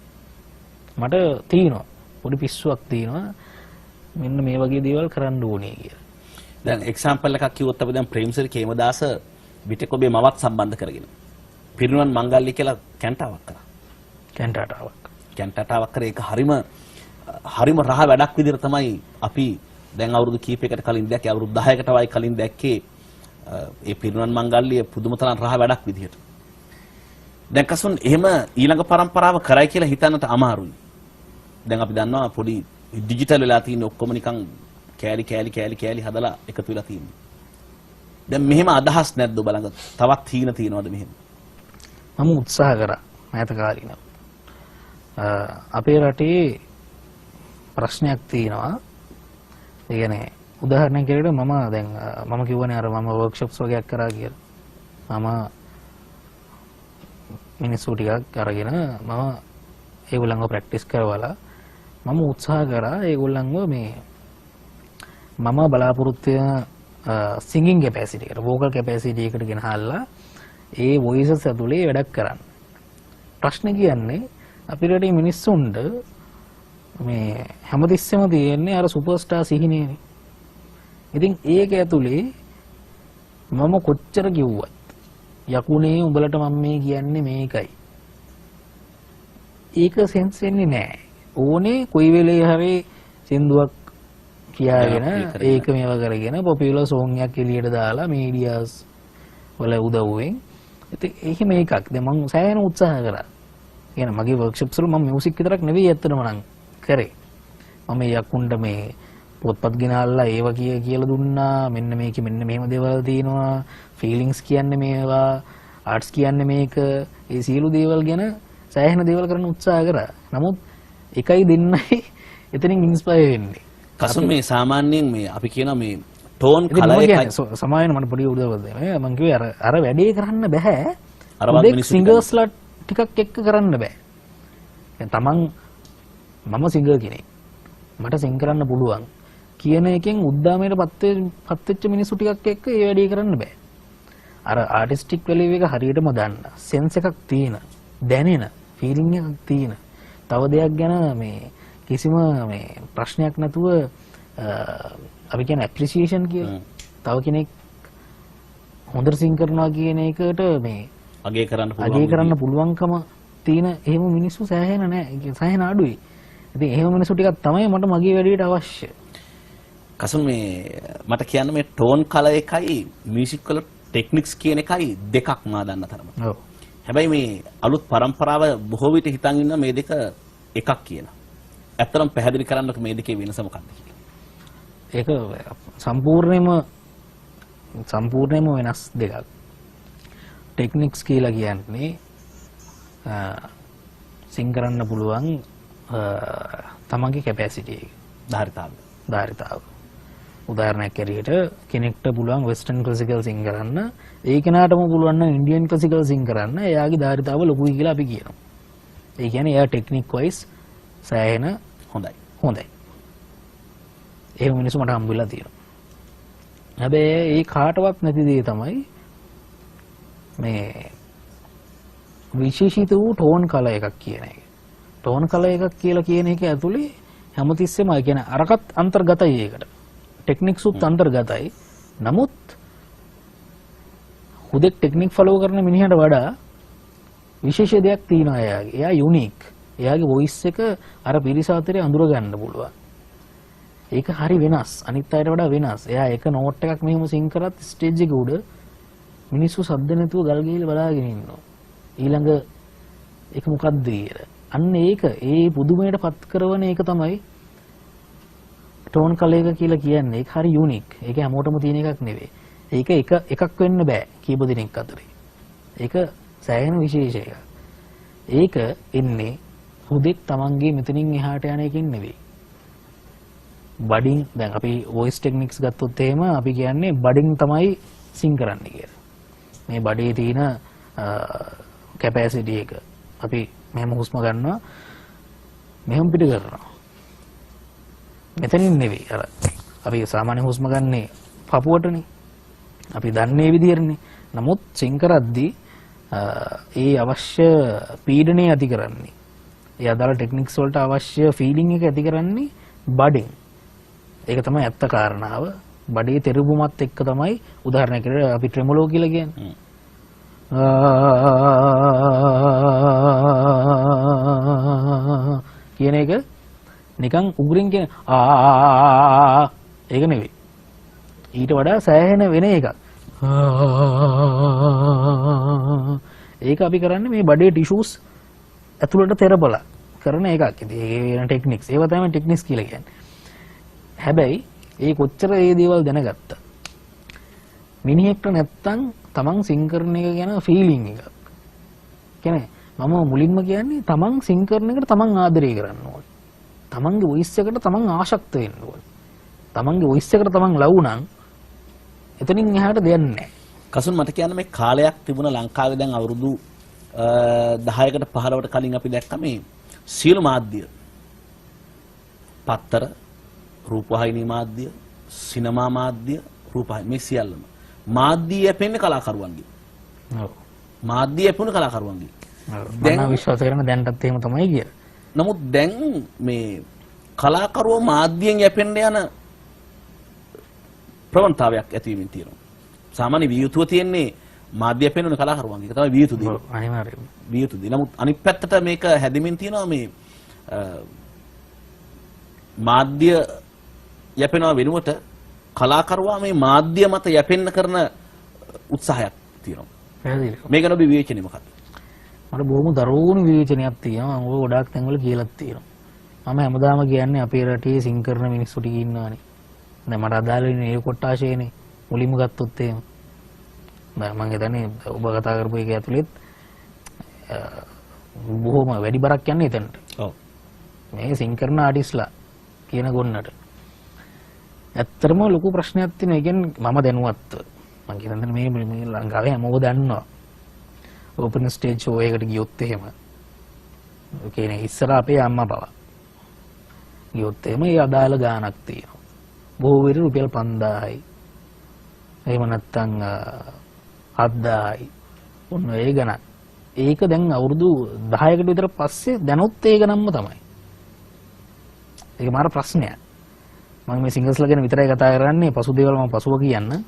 මට තියෙනවා පොඩි පිස්සුවක් තියෙනවා මෙන්න මේ වගේ දේවල් කරන්න ඕනේ කියලා. දැන් එක්සැම්පල් එකක් කිව්වොත් අපි දැන් ප්‍රේමසිරි කේමදාස විටක ඔබේ මවත් සම්බන්ධ කරගෙන පිරිනුවන් මංගල්‍ය කියලා කැන්ටාවක් කරා. කැන්ටාවක් කරේ ඒක හරිම රහ වැඩක් විදිහට තමයි අපි දැන් අවුරුදු කීපයකට කලින් දැක්කේ අවුරුදු 10කට වයි කලින් දැක්කේ ඒ පිරිනුවන් මංගල්‍ය පුදුම තරම් රහ වැඩක් විදිහට. දැන් කසුන් එහෙම ඊළඟ පරම්පරාව කරයි කියලා හිතන්නට අමාරුයි. දැන් අපි දන්නවා පොඩි ඩිජිටල් වෙලා තියෙන ඔක්කොම නිකන් කෑලි හදලා එකතු වෙලා තියෙන්නේ. දැන් මෙහෙම අදහස් නැද්ද ඔබ ළඟ? තවත් හීන තියනවද මෙහෙම? මම උත්සාහ කරා මෑත කාලිනව. අපේ රටේ ප්‍රශ්නයක් තියෙනවා. ඒ කියන්නේ උදාහරණයක් කියලට මම කිව්වනේ අර මම වර්ක්ෂොප්ස් වගේක් කරා කියලා. මම මිනිස්සු ටිකක් අරගෙන මම ඒගොල්ලන්ව ප්‍රැක්ටිස් කරවලා මම උත්සාහ කරා ඒගොල්ලන්ව මේ මම බලාපොරොත්තු වෙන සිංගින් කැපැසිටි එකට වෝකල් කැපැසිටි එකට ගෙනහල්ලා ඒ වොයිසස් ඇතුලේ වැඩක් කරන්න. ප්‍රශ්නේ කියන්නේ අපේ රටේ මිනිස්සුන්ට මේ හැමතිස්සෙම තියෙන්නේ අර සුපර්ස්ටාර් සිහිනේනේ. ඉතින් ඒක ඇතුලේ මම කොච්චර කිව්වත් යකුනේ උඹලට මම මේ කියන්නේ මේකයි. ඒක සෙන්ස් වෙන්නේ නැහැ. ඕනේ කොයි වෙලේ හරි සින්දුවක් කියාගෙන ඒක මේව කරගෙන පොපියුලර් සෝං එකක් එළියට දාලා මීඩියාස් වල උදව්වෙන් ඉතින් ඒක මේකක්. දැන් මම සෑහෙන උත්සාහ කරා. කියන මගේ වර්ක්ෂොප්ස් වල මම මියුසික් විතරක් නෙවෙයි ඇත්තටම නම් කරේ. මම යකුන්ට මේ පොත්පත් ගෙනල්ලා ඒව කියලා දුන්නා. මෙන්න මේකේ මෙන්න මෙහෙම දේවල් තියෙනවා. ෆීලිංගස් කියන්නේ මේවා, ආර්ට්ස් කියන්නේ මේක. ඒ සියලු දේවල් ගැන සෑහෙන දේවල් කරන්න උත්සාහ කරා. නමුත් එකයි දෙන්නයි එතනින් ඉන්ස්පයර් වෙන්නේ. කසුන් මේ සාමාන්‍යයෙන් මේ අපි කියන මේ ටෝන් කලර් එකයි සමායන මට පොඩි උදව්වක් දෙන්න. මම කිව්වේ අර වැඩේ කරන්න බෑ. අර සිංගර්ස්ලා ටිකක් එක්ක කරන්න බෑ. තමන් මම සිංගර් කෙනෙක්. මට සිං කරන්න පුළුවන් කියන එකෙන් උද්දාමයට පත් වෙච්ච මිනිස්සු ටිකක් එක්ක ඒ වැඩේ කරන්න බෑ. අර ආටිස්ටික් වැලියු එක හරියටම දන්න, සෙන්ස් එකක් තියෙන, දැනෙන, ෆීලිං එකක් තියෙන. තව දෙයක් ගැන මේ කිසිම මේ ප්‍රශ්නයක් නැතුව අපි කියන ඇප්‍රීසියේෂන් කියලා. තව කෙනෙක් හොඳට සිං කරනවා කියන එකට මේ අගය කරන්න පුළුවන්කම තියෙන එහෙම මිනිස්සු සෑහෙන නැහැ. සෑහෙන අඩුයි. ඉතින් එහෙම මිනිස්සු ටිකක් තමයි මට මගේ වැඩේට අවශ්‍ය. කසුන් මේ මට කියන්න මේ ටෝන් කලර් එකයි මියුසික් වල ටෙක්නික්ස් කියන එකයි දෙකක් මා දන්න තරම. ඔව්. හැබැයි මේ අලුත් පරම්පරාව බොහෝ විට හිතන් ඉන්න මේ දෙක එකක් කියලා. ඇත්තටම පැහැදිලි කරන්නක මේ දෙකේ වෙනස මොකක්ද කියලා. ඒක සම්පූර්ණයෙන්ම වෙනස් දෙකක්. ටෙක්නික්ස් කියලා කියන්නේ සිං කරන්න පුළුවන් තමන්ගේ කැපැසිටි එක. ධාරිතාව. උදාහරණයක් ඇරෙට කෙනෙක්ට පුළුවන් වෙස්ටර්න් ක්ලාසිකල් සිං කරන්න, ඒ කෙනාටම පුළුවන් නම් ඉන්දියන් ක්ලාසිකල් සිං කරන්න. එයාගේ ධාරිතාව ලොකුයි කියලා අපි කියනවා. ඒ කියන්නේ එයා ටෙක්නික් වයිස් සෑහෙන හොඳයි. එහෙම මිනිස්සු මට හම්බුලා තියෙනවා. හැබැයි ඒ කාටවත් නැති දේ තමයි මේ විශේෂිත වූ ටෝන් කලර් එකක් කියන එක. ටෝන් කලර් එකක් කියලා කියන එක ඇතුලේ හැමතිස්සෙම කියන අරකට අන්තර්ගතයි ඒකට. ටෙක්නික්ස් උත් අන්තර්ගතයි. නමුත් හුදෙක් ටෙක්නික් ෆලෝ කරන මිනිහට වඩා විශේෂ දෙයක් තියෙනවා එයාගේ. එයා යුනික්. එයාගේ වොයිස් එක අර පිරිස අතරේ අඳුර ගන්න පුළුවන්. ඒක හරි වෙනස්. අනිත් අයට වඩා වෙනස්. එයා එක නෝට් එකක් මෙහෙම සිං කරත් ස්ටේජ් එක උඩ මිනිස්සු සද්ද නැතුව ගල් ගිහලා බලාගෙන ඉන්නවා. ඊළඟ ඒක මොකද්ද කියලා. අන්න ඒක ඒ පුදුමයට පත් කරන එක තමයි ටෝන් කලයක කියලා කියන්නේ. ඒක හරි යුනික්. ඒක හැමෝටම තියෙන එකක් නෙවෙයි. ඒක එකක් වෙන්න බෑ කීප දෙනෙක් අතරේ. ඒක සෑහෙන විශේෂ එකක්. ඒක එන්නේ හුදෙක් තමන්ගේ මෙතනින් එහාට යන එකකින් නෙවෙයි. බඩින් දැන් අපි වොයිස් ටෙක්නික්ස් ගත්තොත් එහෙම අපි කියන්නේ බඩින් තමයි සිං කරන්නේ කියලා. මේ බඩේ තියෙන කැපැසිටි එක අපි මෙහෙම හුස්ම ගන්නවා මෙහෙම පිට කරනවා. මෙතනින් නෙවෙයි. අර අපි සාමාන්‍ය හුස්ම ගන්නේ පපුවටනේ. අපි දන්නේ විදිහටනේ. නමුත් සිං කරද්දී ඒ අවශ්‍ය පීඩනය ඇති කරන්නේ. ඒ අදාළ ටෙක්නික්ස් වලට අවශ්‍ය ෆීලිං එක ඇති කරන්නේ බඩෙන්. ඒක තමයි ඇත්ත කාරණාව. බඩේ තෙරපුමත් එක්ක තමයි උදාහරණයක් විදිහට අපි ට්‍රෙමොලෝ කියලා කියන්නේ. කියන එක නිකන් උගුරින් කියන ඒක නෙවෙයි. ඊට වඩා සෑහෙන වෙන එකක්. ඒක අපි කරන්නේ මේ බඩේ ටිෂුස් ඇතුළට තෙරපලා කරන එකක්. ඉතින් ඒ වෙන ටෙක්නික්ස්. ඒවා තමයි ටෙක්නික්ස් කියලා කියන්නේ. හැබැයි ඒ කොච්චර මේ දේවල් දැනගත්තා. මිනිහෙක්ට නැත්තම් තමන් සිං කරන එක ගැන ෆීලිං එකක්. කියන්නේ මම මුලින්ම කියන්නේ තමන් සිං කරන එකට තමන් ආදරය කරන්න ඕනේ. තමන්ගේ වොයිස් එකට තමන් ආශක්ත වෙන්න ඕනේ. තමන්ගේ වොයිස් එකට තමන් ලව් නම් එතනින් එහාට දෙයක් නැහැ. කසුන් මට කියන්න මේ කාලයක් තිබුණ ලංකාවේ දැන් අවුරුදු 10කට 15කට කලින් අපි දැක්ක මේ සියලු මාධ්‍ය පත්තර රූපවාහිනී මාධ්‍ය සිනමා මාධ්‍ය රූපවාහිනී මේ සියල්ලම මාධ්‍ය යැපෙන්නේ කලාකරුවන්ගේ. ඔව්. මාධ්‍ය යැපුණේ කලාකරුවන්ගේ. දැන් විශ්වාස කරන දැන්ටත් එහෙම තමයි කියලා. නමුත් දැන් මේ කලාකරුවෝ මාධ්‍යයෙන් යැපෙන්න යන ප්‍රවණතාවයක් ඇති වෙමින් තියෙනවා. සාමාන්‍ය වියුතුව තියෙන්නේ මාධ්‍ය යැපෙන්න කලාකරුවන්ගේ. ඒක තමයි වියුතු දේ. ඔව් අනිවාර්යයෙන්ම. වියුතු දේ. නමුත් අනිත් පැත්තට මේක හැදෙමින් තියෙනවා මේ මාධ්‍ය යැපෙනවා වෙනුවට කලාකරුවා මේ මාධ්‍ය මත යැපෙන්න කරන උත්සාහයක් තියෙනවා. පැහැදිලිව. මේක නෝ විවේචනේ මොකක්ද? මට බොහොම දරුණු විවේචනයක් තියෙනවා. මම ඔය ගොඩාක් තැන්වල කියලාත් තියෙනවා. මම හැමදාම කියන්නේ අපේ රටේ සිං කරන මිනිස්සු ටික ඉන්නවානේ. දැන් මට අදාළ වෙන්නේ ඒ කොට්ටාශයනේ. මුලින්ම ගත්තොත් එහෙම. දැන් මම හිතන්නේ ඔබ කතා කරපු එක ඇතුළෙත් බොහොම වැඩි බරක් යන්නේ එතනට. ඔව්. මේ සිං කරන ආටිස්ලා කියන ගොන්නට. ඇත්තටම ලොකු ප්‍රශ්නයක් තියෙනවා. ඒ කියන්නේ මම දැනුවත්ව මම කියන්නේ මේ ලංකාවේ හැමෝම දන්නවා. ඕපන් ස්ටේජ් ෂෝ එකකට ගියොත් එහෙම. ඒ කියන්නේ ඉස්සර අපේ අම්මා බව. ගියොත් එහෙම ඒ අදාළ ගාණක් තියෙනවා. බොහෝ විට රුපියල් 5000යි. එහෙම නැත්නම් 7000යි. ඔන්න ඒ ගණන්. ඒක දැන් අවුරුදු 10කට විතර පස්සේ දැනුත් ඒ ගණන්ම තමයි. ඒක මාර ප්‍රශ්නයක්. මම මේ සිංගල්ස්ලා ගැන විතරයි කතා කරන්නේ. පසු දේවල් මම පසුව කියන්න.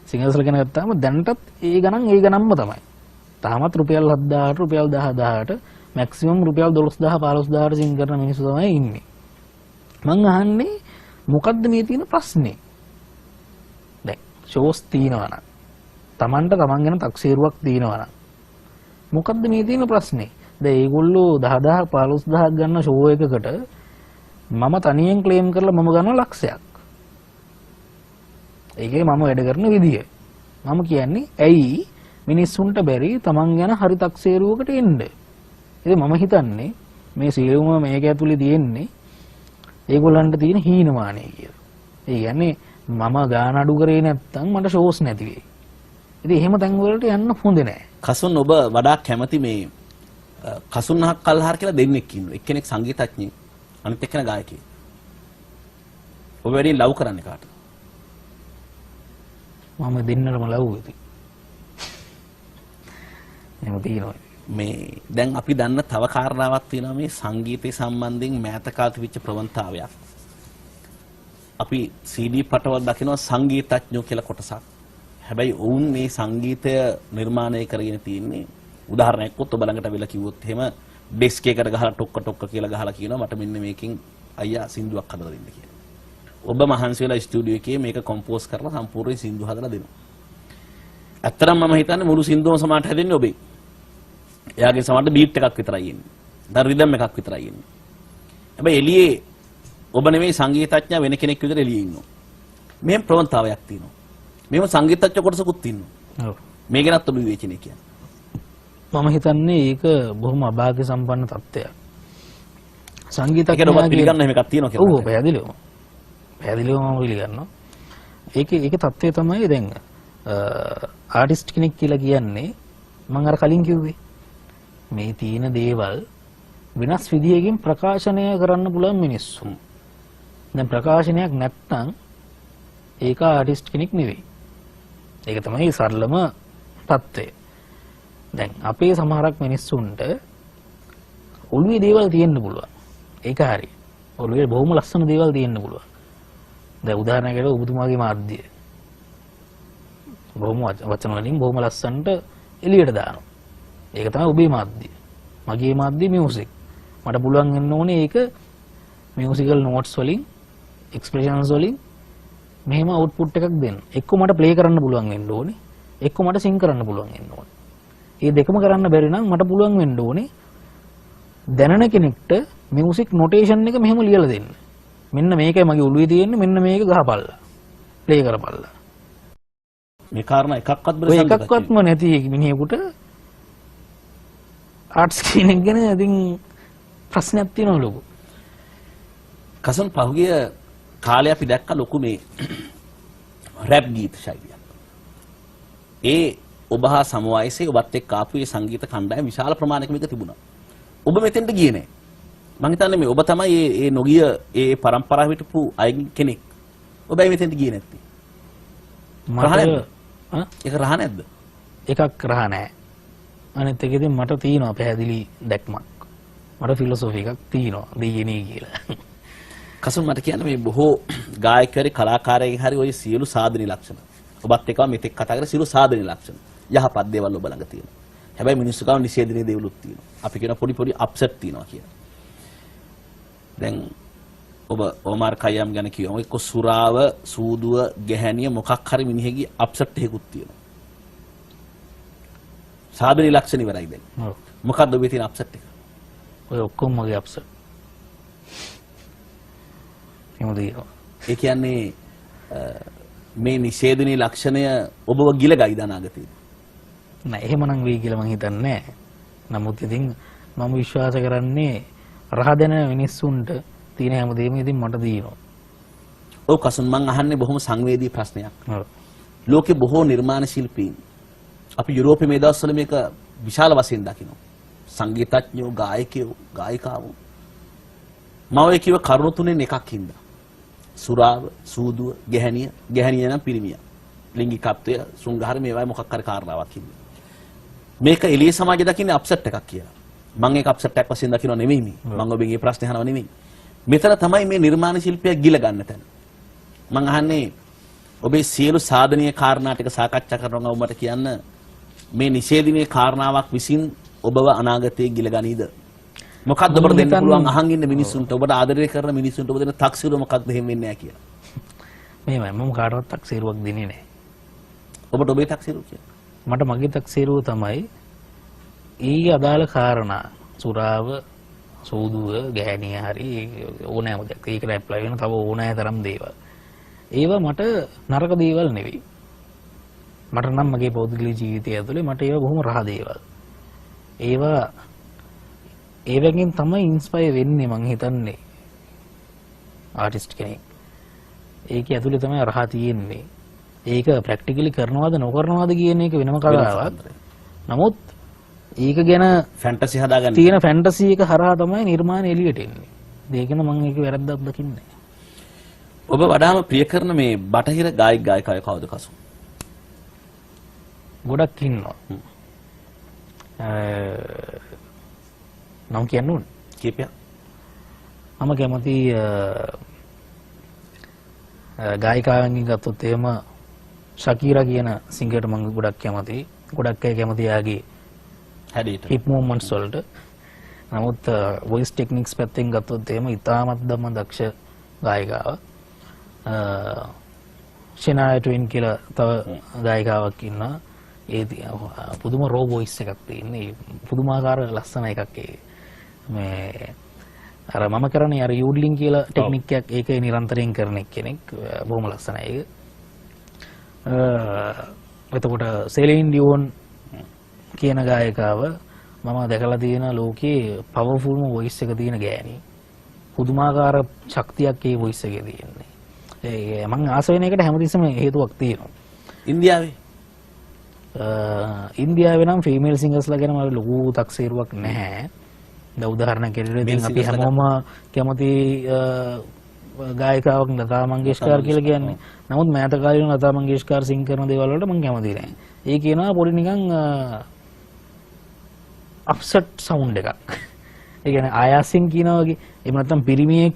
සිංගල්ස්ලා ගැන ගත්තාම දැනටත් ඒ ගණන්ම තමයි. තාමත් රුපියල් 7000ට රුපියල් 10000ට මැක්සිමම් රුපියල් 12000 15000ට සිං කරන මිනිස්සු තමයි ඉන්නේ. මං අහන්නේ මොකද්ද මේ තියෙන ප්‍රශ්නේ? දැන් ෂෝස් තියෙනවා නම් Tamanට Taman ගැන තක්සේරුවක් තියෙනවා නම් මොකද්ද මේ තියෙන ප්‍රශ්නේ? දැන් ඒගොල්ලෝ 10000 15000ක් ගන්න ෂෝ එකකට මම තනියෙන් ක්ලේම් කරලා මම ගන්න ලක්ෂයක්. ඒකේ මම වැඩ කරන විදිය. මම කියන්නේ ඇයි මිනිස්සුන්ට බැරි Taman ගැන හරි තක්සේරුවකට එන්න. ඉතින් මම හිතන්නේ මේ සියලුම මේක ඇතුලේ තියෙන්නේ ඒගොල්ලන්ට තියෙන හීනමානය කියලා. ඒ කියන්නේ මම ගාන අඩු කරේ නැත්තම් මට ෂෝස් නැති වෙයි. ඉතින් එහෙම තැන් වලට යන්න හොඳ නෑ. කසුන් ඔබ වඩා කැමති මේ කසුන් හක් කල්හාර කියලා දෙන්නෙක් ඉන්නවා. එක්කෙනෙක් සංගීතඥයෙක් අනිත් එක්කෙනා ගායකයෙක්. ඔබ වැඩි ලව් කරන්නේ කාටද? මම දෙන්නටම ලව් වෙති. එහෙම තියෙනවා. මේ දැන් අපි දන්න තව කාරණාවක් තියෙනවා මේ සංගීතය සම්බන්ධයෙන් මෑත කාලේ තිබිච්ච ප්‍රවණතාවයක්. අපි CD පටවල් දකිනවා සංගීතඥයෝ කියලා කොටසක්. හැබැයි ඔවුන් මේ සංගීතය නිර්මාණය කරගෙන තියෙන්නේ උදාහරණයක් ඔත් ඔබ ළඟට වෙලා කිව්වොත් එහෙම ඩෙස්ක් එකකට ගහලා ටොක්ක කියලා ගහලා කියනවා මට මෙන්න මේකෙන් අයියා සින්දුවක් හදලා දෙන්න කියලා. ඔබ මහන්සි වෙලා ස්ටුඩියෝ එකේ මේක කම්පෝස් කරලා සම්පූර්ණ සින්දු හදලා දෙනවා. ඇත්තටම මම හිතන්නේ මුළු සින්දුවම සමානට හැදෙන්නේ ඔබේ. එයාගේ සමානට බීට් එකක් විතරයි එන්නේ. දැන් රිද්ම් එකක් විතරයි එන්නේ. හැබැයි එළියේ ඔබ නෙමෙයි සංගීතඥයා වෙන කෙනෙක් විතර එළියේ ඉන්නවා. මෙහෙම ප්‍රවණතාවයක් තියෙනවා. මෙහෙම සංගීතඥ කොටසකුත් තියෙනවා. ඔව්. මේ ගැනත් ඔබ විවේචනය කියන්නේ. මම හිතන්නේ ඒක බොහොම අභාග්‍ය සම්පන්න තත්ත්වයක්. ඒක ඔබ සංගීතඥයාගේ පිළිගන්න එහෙම එකක් තියෙනවා කියලා. ඔව් පැහැදිලිවම. පැහැදිලිවම මම පිළිගන්නවා. ඒකේ තත්ත්වය තමයි දැන් ආටිස්ට් කෙනෙක් කියලා කියන්නේ මම අර කලින් කිව්වේ. මේ තියෙන දේවල් වෙනස් විදියකින් ප්‍රකාශනය කරන්න පුළුවන් මිනිස්සු. දැන් ප්‍රකාශනයක් නැත්නම් ඒක ආටිස්ට් කෙනෙක් නෙවෙයි. ඒක තමයි සරලම தත්ත්වය. දැන් අපේ සමහරක් මිනිස්සුන්ට ඔළුවේ දේවල් තියෙන්න පුළුවන්. ඒක හරි. ඔළුවේ බොහොම ලස්සන දේවල් තියෙන්න පුළුවන්. දැන් උදාහරණයකට ඔබතුමාගේ මාධ්‍ය. බොහොම වචන වලින් බොහොම ලස්සනට එළියට දානවා. ඒක තමයි ඔබේ මාධ්‍ය. මගේ මාධ්‍ය මියුසික්. මට පුළුවන් වෙන්න ඕනේ ඒක මියුසිකල් නෝට්ස් වලින් එක්ස්ප්‍රෙෂන්ස් වලින් මෙහෙම අවුට්පුට් එකක් දෙන්න. එක්ක මට ප්ලේ කරන්න පුළුවන් වෙන්න ඕනේ. එක්ක මට සිං කරන්න පුළුවන් වෙන්න ඕනේ. මේ දෙකම කරන්න බැරි නම් මට පුළුවන් වෙන්න ඕනේ දැනන කෙනෙක්ට මියුසික් නොටේෂන් එක මෙහෙම ලියලා දෙන්න. මෙන්න මේකයි මගේ ඔළුවේ තියෙන්නේ මෙන්න මේක ගහපල්ලා. ප්ලේ කරපල්ලා. මේ කාරණා එකක්වත් ඔය එකක්වත්ම නැති මිනිහෙකුට ආර්ට්ස් කියන එක ගැන ඉතින් ප්‍රශ්නයක් තියෙනවා ලොකු. කසන් පහුගිය කාලේ අපි දැක්ක ලොකු මේ රැප් ගීත ශෛලියක්. ඒ ඔබ හා සමවයසේ ඔබත් එක්ක ආපු මේ සංගීත කණ්ඩායම විශාල ප්‍රමාණයක මේක තිබුණා. ඔබ මෙතෙන්ට ගියේ නැහැ. මම හිතන්නේ මේ ඔබ තමයි මේ නොගිය ඒ පරම්පරාව හිටපු අය කෙනෙක්. ඔබයි මෙතෙන්ට ගියේ නැත්තේ. ඒක රහ නැද්ද? එකක් රහ නැහැ. අනිත් එක ඉතින් මට තියෙනවා පැහැදිලි දැක්මක්. මට ෆිලොසොෆි එකක් තියෙනවා දෙයනේ කියලා. කසුන් මට කියන්නේ මේ බොහෝ ගායකයරි කලාකාරයෙක් හරි ওই සියලු සාධනීය ලක්ෂණ. ඔබත් එක්කම මෙතෙක් කතා කරලා සියලු සාධනීය ලක්ෂණ. යහපත් දේවල් ඔබ ළඟ තියෙනවා. හැබැයි මිනිස්සු ගාව නිෂේධනීය දේවලුත් තියෙනවා. අපි කියන පොඩි අප්සෙට් තියෙනවා කියලා. දැන් ඔබ ඕමාර් කයම් ගැන කියවම එක්ක සුරාව, සූදුව, ගැහැණිය මොකක් හරි මිනිහෙගේ අප්සෙට් එකකුත් තියෙනවා. සාධනීය ලක්ෂණ ඉවරයි දැන්. ඔව්. මොකක්ද ඔබේ තියෙන අප්සෙට් එක? ඔය ඔක්කොම මගේ අප්සෙට්. ඒ කියන්නේ මේ නිෂේධනීය ලක්ෂණය ඔබව ගිල ගයිද අනාගතයේදී? නෑ එහෙමනම් වෙයි කියලා මම හිතන්නේ නෑ. නමුත් ඉතින් මම විශ්වාස කරන්නේ රහ දෙන මිනිස්සුන්ට තියෙන හැමදේම ඉතින් මට තියෙනවා. ඔව් කසුන් මං අහන්නේ බොහොම සංවේදී ප්‍රශ්නයක්. ඔව්. ලෝකේ බොහෝ නිර්මාණ ශිල්පීන් අපි යුරෝපයේ මේ දවස්වල මේක විශාල වශයෙන් දකිනවා. සංගීතඥයෝ, ගායකයෝ, ගායිකාවෝ. මම ඔය කිව්ව කරුණු තුනෙන් එකක් හින්දා. සුරාව, සූදුව, ගැහැණිය, ගැහැණිය නම් පිරිමියා. ලිංගිකත්වය, සුංගහර මේවායි මොකක් හරි කාරණාවක් හින්දා. මේක එළිය සමාජය දකින්නේ අප්සෙට් එකක් කියලා. මම ඒක අප්සෙට් එකක් වශයෙන් දකින්නව නෙමෙයි මේ. මම ඔබෙන් මේ ප්‍රශ්නේ අහනව නෙමෙයි. මෙතන තමයි මේ නිර්මාණ ශිල්පය ගිල ගන්න තැන. මම අහන්නේ ඔබේ සියලු සාධනීය කාරණා ටික සාකච්ඡා කරනවා ඔබට කියන්න මේ නිෂේධනීය කාරණාවක් විසින් ඔබව අනාගතයේ ගිල ගනීද? මොකක්ද ඔබට දෙන්න පුළුවන් අහන් ඉන්න මිනිස්සුන්ට ඔබට ආදරය කරන මිනිස්සුන්ට ඔබ දෙන තක්සීරුව මොකක්ද එහෙම වෙන්නේ නැහැ කියලා. මේවයි මම කාටවත් තක්සීරුවක් දෙන්නේ නැහැ. ඔබට ඔබේ තක්සීරුව කියලා. මට මගේ තක්සීරුව තමයි ඊ අදාළ කාරණා සුරාව, සූදුව, ගැහැණිය හරි ඕනෑම දෙයක්. ඒකට ඇප්ලයි වෙන තව ඕනෑ තරම් දේවල්. ඒවා මට නරක දේවල් නෙවෙයි. මට නම් මගේ පෞද්ගලික ජීවිතය ඇතුලේ මට ඒවා බොහොම රහ දේවල්. ඒවකින් තමයි ඉන්ස්පයර් වෙන්නේ මං හිතන්නේ ආටිස්ට් කෙනෙක්. ඒක ඇතුලේ තමයි රහ තියෙන්නේ. ඒක ප්‍රැක්ටිකලි කරනවද නොකරනවද කියන එක වෙනම කතාවක්. නමුත් ඒක ගැන ෆැන්ටසි හදාගන්න තියෙන ෆැන්ටසි එක හරහා තමයි නිර්මාණ එළියට එන්නේ. ඒකන මම ඒක වැරද්දක් දකින්නේ. ඔබ වඩාම ප්‍රිය කරන මේ බටහිර ගායක ගායිකාවෝ කවුද කසු? ගොඩක් ඉන්නවා. නම් කියන්න ඕනේ. කීපයක්. මම කැමති ගායිකාවන්ගෙන් ගත්තොත් එහෙම ශකීරා කියන සිංගර්ට මම ගොඩක් කැමතියි. ගොඩක් අය කැමතියි යාගේ හැඩයට. හිප් මූව්මන්ට්ස් වලට. නමුත් වොයිස් ටෙක්නික්ස් පැත්තෙන් ගත්තොත් එහෙම ඉතාමත් දක්ෂ ගායිකාව. ෂෙනායා ට්වින් කියලා තව ගායිකාවක් ඉන්නවා. ඒ පුදුම රෝ වොයිස් එකක් තියෙන්නේ. පුදුමාකාර ලස්සන එකක් ඒ. මේ අර මම කරන්නේ අර යූඩ්ලින් කියලා ටෙක්නික් එකක් ඒකේ නිරන්තරයෙන් කරන කෙනෙක්. බොහොම ලස්සනයි ඒක. එතකොට සෙලින් ඩියෝන් කියන ගායකාව මම දැකලා තියෙන ලෝකේ පවර්ෆුල්ම වොයිස් එක තියෙන ගෑණි. පුදුමාකාර ශක්තියක් ඒ වොයිස් එකේ තියෙන්නේ. ඒ මම ආස වෙන එකට හැමතිස්සෙම හේතුවක් තියෙනවා. ඉන්දියාවේ නම් ෆීමේල් සිංගර්ස්ලා ගැන මට ලොකු තක්සේරුවක් නැහැ. දැන් උදාහරණයක් ඇරෙන්න දැන් අපි හැමෝම කැමති ගායිකාවක් ලතා මංගেশකර් කියලා කියන්නේ. නමුත් මෑත කාලේ ලතා මංගেশකර් සිං කරන දේවල් වලට මම කැමති නැහැ. ඒ කියනවා පොඩි නිකන් අප්සෙට් සවුන්ඩ් එකක්. ඒ කියන්නේ ආයාසෙන් කියනවා වගේ. එහෙම නැත්නම් පිරිමියෙක්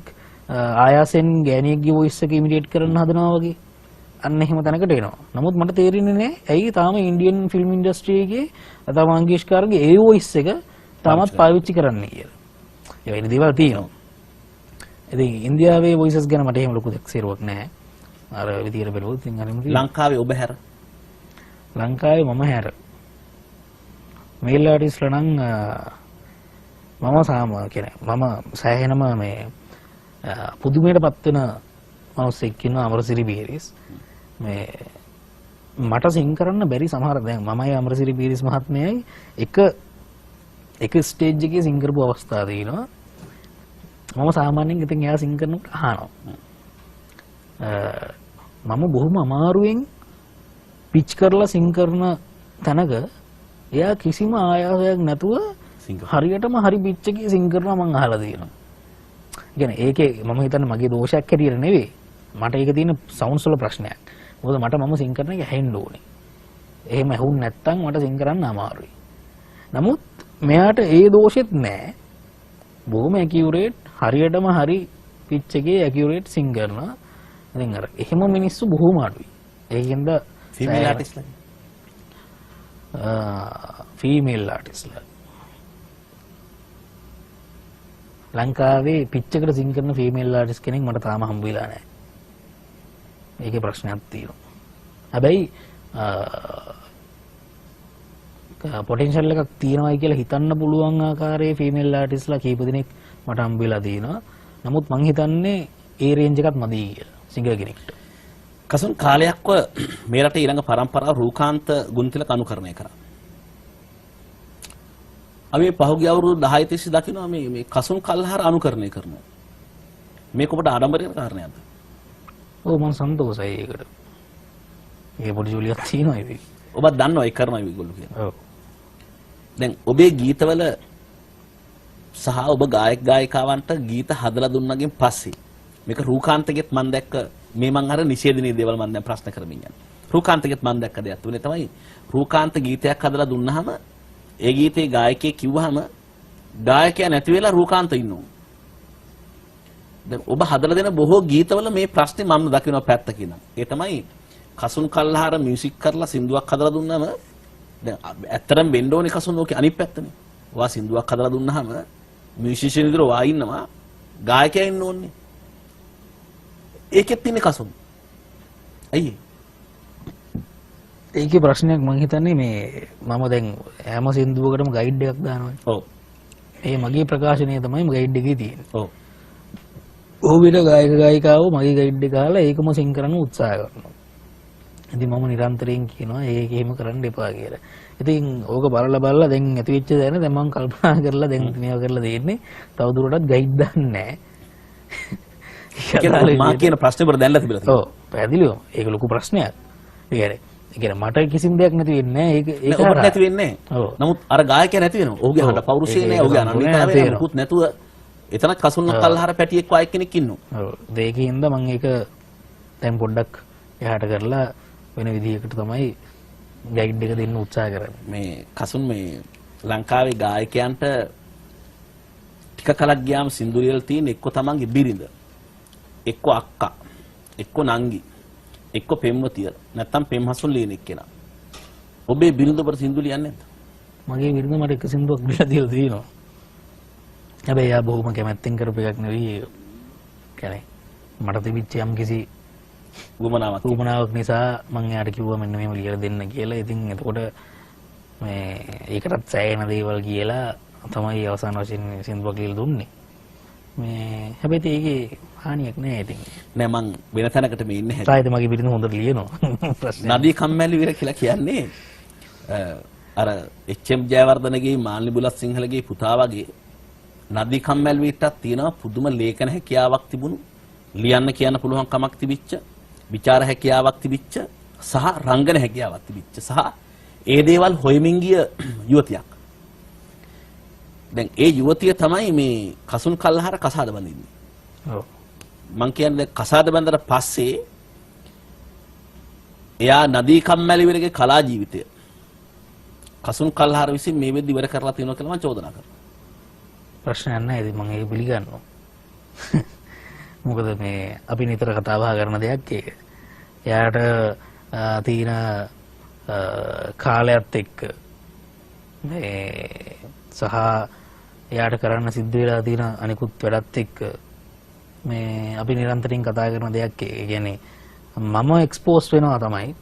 ආයාසෙන් ගෑණියෙක්ගේ වොයිස් එක ඉමිටේට් කරන්න හදනවා වගේ. අන්න එහෙම තැනකට එනවා. නමුත් මට තේරෙන්නේ නැහැ ඇයි තාම ඉන්දියන් ෆිල්ම් ඉන්ඩස්ට්‍රි එකේ ලතා මංගেশකර්ගේ ඒ වොයිස් එක තාමත් පාවිච්චි කරන්නේ කියලා. ඒ වගේ දේවල් තියෙනවා. ඉතින් ඉන්දියාවේ වොයිසස් ගැන මට එහෙම ලොකු දෙක්සේරුවක් නැහැ. අර විදියට බැලුවොත් සිංහලෙම තියෙනවා. ලංකාවේ ඔබ හැර ලංකාවේ මම හැර මේල් ආටිස්ට්ලා නම් මම සෑහෙනම මේ පුදුමයටපත් වෙන මිනිස්සෙක් ඉන්නවා අමරසිරි බීරිස්. මේ මට සිං කරන්න බැරි සමහර දැන් මමයි අමරසිරි බීරිස් මහත්මයයි එක ස්ටේජ් එකේ සිං කරපු අවස්ථා තියෙනවා. මම සාමාන්‍යයෙන් ඉතින් එයා සිං කරනකොට අහනවා. මම බොහොම අමාරුවෙන් පිච් කරලා සිං කරන තැනක එයා කිසිම ආයාසයක් නැතුව හරියටම හරි පිච් එකේ සිං කරනවා මම අහලා තියෙනවා. කියන්නේ ඒකේ මම හිතන්නේ මගේ දෝෂයක් හැටියට නෙවෙයි. මට ඒක තියෙන සවුන්ඩ්ස් වල ප්‍රශ්නයක්. මොකද මම සිං කරන එක ඇහෙන්න ඕනේ. එහෙම ඇහුන්නේ නැත්තම් මට සිං කරන්න අමාරුයි. නමුත් මෙයාට ඒ දෝෂෙත් නැහැ. බොහොම ඇකියුරේට් හරියටම හරි පිච් එකේ ඇකියුරේට් සිං කරනවා. ඉතින් අර එහෙම මිනිස්සු බොහොම අඩුයි. ඒකින්ද ෆීමේල් ආටිස්ට්ලා ෆීමේල් ආටිස්ට්ලා ලංකාවේ පිච් එකට සිං කරන ෆීමේල් ආටිස්ට් කෙනෙක් මට තාම හම්බ වෙලා නැහැ. ඒකේ ප්‍රශ්නයක් තියෙනවා. හැබැයි පොටෙන්ෂල් එකක් තියෙනවායි කියලා හිතන්න පුළුවන් ආකාරයේ ෆීමේල් ආටිස්ට්ලා කීප දෙනෙක් මට හම්බ වෙලා තියෙනවා. නමුත් මං හිතන්නේ ඒ රේන්ජ් එකත් මදි කියලා සිංගර් කෙනෙක්ට. කසුන් කාලයක්ව මේ රටේ ඊළඟ පරම්පරාව රූකාන්ත ගුණතිලක අනුකරණය කරා. අපි පහුගිය අවුරුදු 10 30 දකිනවා මේ කසුන් කල්හර අනුකරණය කරනවා. මේක ඔබට ආඩම්බරයක් කාරණයක්ද? ඔව් මම සන්තෝෂයි ඒකට. ඒ පොඩි ජොලියක් තියෙනවා ඒක. ඔබත් දන්නවා ඒක කරනවා මේගොල්ලෝ කියලා. ඔව්. දැන් ඔබේ ගීතවල සහ ඔබ ගායක ගායිකාවන්ට ගීත හදලා දුන්නගෙන් පස්සේ මේක රූකාන්තගෙත් මම දැක්ක මේ මං අර නිෂේධනීය දේවල් මම දැන් ප්‍රශ්න කරමින් යනවා. රූකාන්තගෙත් මම දැක්ක දෙයක් තුනේ තමයි රූකාන්ත ගීතයක් හදලා දුන්නාම ඒ ගීතේ ගායකයෙක් කිව්වහම ගායකයා නැති වෙලා රූකාන්ත ඉන්නවා. දැන් ඔබ හදලා දෙන බොහෝ ගීතවල මේ ප්‍රශ්නේ මම දකිනවා පැත්තකින්. ඒ තමයි කසුන් කල්හාර මියුසික් කරලා සින්දුවක් හදලා දුන්නාම දැන් ඇත්තටම වෙන්න ඕනේ කසුන් ඕකේ අනිත් පැත්තනේ. ඔයා සින්දුවක් හදලා දුන්නාම මියුසිෂියන් විතර වා ඉන්නවා ගායකයා ඉන්න ඕනේ. ඒකෙත් ඉන්නේ කසුන්. අයියේ. ඒකේ ප්‍රශ්නයක් මම හිතන්නේ මේ මම දැන් හැම සින්දුවකටම ගයිඩ් එකක් දානවා. ඔව්. ඒ මගේ ප්‍රකාශනය තමයි ගයිඩ් එකේ තියෙන්නේ. ඔව්. ඕවිල ගායක ගායිකාවෝ මගේ ගයිඩ් එක අහලා ඒකම සිං කරන්න උත්සාහ කරනවා. ඉතින් මම නිරන්තරයෙන් කියනවා ඒක එහෙම කරන්න එපා කියලා. ඉතින් ඕක බලලා දැන් ඇති වෙච්ච දේ දැන් මම කල්පනා කරලා දැන් මේවා කරලා දෙන්නේ තවදුරටත් ගයිඩ් දාන්නේ නැහැ. මා කියන ප්‍රශ්නේ වල දැන්ලා තිබිලා තියෙනවා. ඔව් පැහැදිලිව ඒක ලොකු ප්‍රශ්නයක්. ඒ කියන්නේ මට කිසිම දෙයක් නැති වෙන්නේ නැහැ. ඒක ඔබට නැති වෙන්නේ නැහැ. නමුත් අර ගායකයා නැති වෙනවා. ඔහුගේ හඬ පෞරුෂය නැහැ. ඔහුගේ අනන්‍යතාවය මොකුත් නැතුව එතන කසුන් කල්හර පැටියෙක් වගේ කෙනෙක් ඉන්නවා. ඔව් ඒකින්ද මම ඒක දැන් පොඩ්ඩක් එහාට කරලා වෙන විදිහකට තමයි ගයිඩ් එක දෙන්න උත්සාහ කරන්නේ. මේ කසුන් මේ ලංකාවේ ගායකයන්ට ටික කලක් ගියාම සින්දු ලියලා තියෙන එක්ක තමන්ගේ බිරිඳ එක්ක අක්කා එක්ක නංගි එක්ක පෙම්වතිය නැත්තම් පෙම්හසුන් ලියන එක්කෙනා. ඔබේ බිරිඳ ඔබට සින්දු ලියන්නේ නැද්ද? මගේ බිරිඳ මට එක සින්දුවක් ලියලා දීලා තියෙනවා. හැබැයි එයා බොහොම කැමැත්තෙන් කරපු එකක් නෙවෙයි. කියන්නේ මට තිබිච්ච යම්කිසි උවමනාවක් නිසා මම එයාට කිව්වා මෙන්න මේව ලියලා දෙන්න කියලා. ඉතින් එතකොට මේ ඒකටත් සෑහෙන දේවල් කියලා තමයි අවසාන වශයෙන් සින්දුවක් ලියලා දුන්නේ. මේ හැබැයි ඒකේ හානියක් නෑ ඉතින්. නෑ මං වෙන තැනකට මේ ඉන්නේ හැටි. තායිද මගේ බිරිඳ හොඳට ලියනවා. නදී කම්මැලි විර කියලා කියන්නේ අර එච්.එම්. ජයවර්ධනගේ මාල්නි බුලත් සිංහලගේ පුතා වගේ නදී කම්මැලි විරටත් තියෙනවා පුදුම ලේඛන හැකියාවක් තිබුණු ලියන්න කියන්න පුළුවන් කමක් තිබිච්ච විචාර හැකියාවක් තිබිච්ච සහ රංගන හැකියාවක් තිබිච්ච සහ ඒ දේවල් හොයමින් ගිය යුවතියක්. දැන් ඒ යුවතිය තමයි මේ කසුන් කල්හර කසාද බඳින්නේ. ඔව්. මං කියන්නේ කසාද බඳලා පස්සේ එයා නදී කම්මැලි විරගේ කලා ජීවිතය කසුන් කල්හර විසින් මේ වෙද්දි ඉවර කරලා තියෙනවා කියලා මම චෝදනා කරනවා. ප්‍රශ්නයක් නැහැ ඉතින් මම ඒක පිළිගන්නවා. මොකද මේ අපි නිතර කතා බහ කරන දෙයක් ඒක. එයාට තියෙන කාලයත් එක්ක මේ සහ එයාට කරන්න සිද්ධ වෙලා තියෙන අනිකුත් වැඩත් එක්ක මේ අපි නිරන්තරයෙන් කතා කරන දෙයක් ඒ කියන්නේ මම එක්ස්පෝස් වෙනවා තමයි.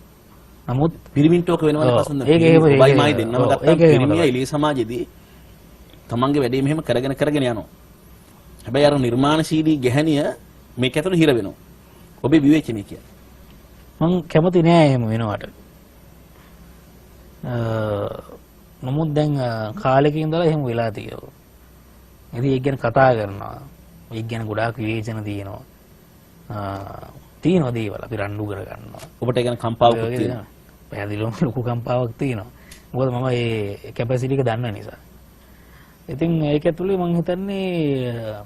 නමුත් පිරිමින්ටෝක වෙනවනේ පසුඳ. ඒක එහෙම බයිමයි දෙන්නම ගත්තා. පිරිමියා එළිය සමාජයේදී තමන්ගේ වැඩේ මෙහෙම කරගෙන යනවා. හැබැයි අර නිර්මාණශීලී ගැහණිය මේක ඇතුළේ හිර වෙනවා. ඔබේ විවේචනය කියන්නේ. මම කැමති නෑ එහෙම වෙනවට. නමුත් දැන් කාලෙක ඉඳලා එහෙම වෙලා තියෙනවා. ඉතින් ඒක ගැන කතා කරනවා. ඒක ගැන ගොඩාක් විවේචන තියෙනවා. තියෙනවා දේවල් අපි රණ්ඩු කර ගන්නවා. ඔබට ඒ ගැන කම්පාවකුත් තියෙනවා. පැහැදිලිවම ලොකු කම්පාවක් තියෙනවා. මොකද මම ඒ කැපැසිටි එක දන්න නිසා. ඉතින් ඒක ඇතුලේ මම හිතන්නේ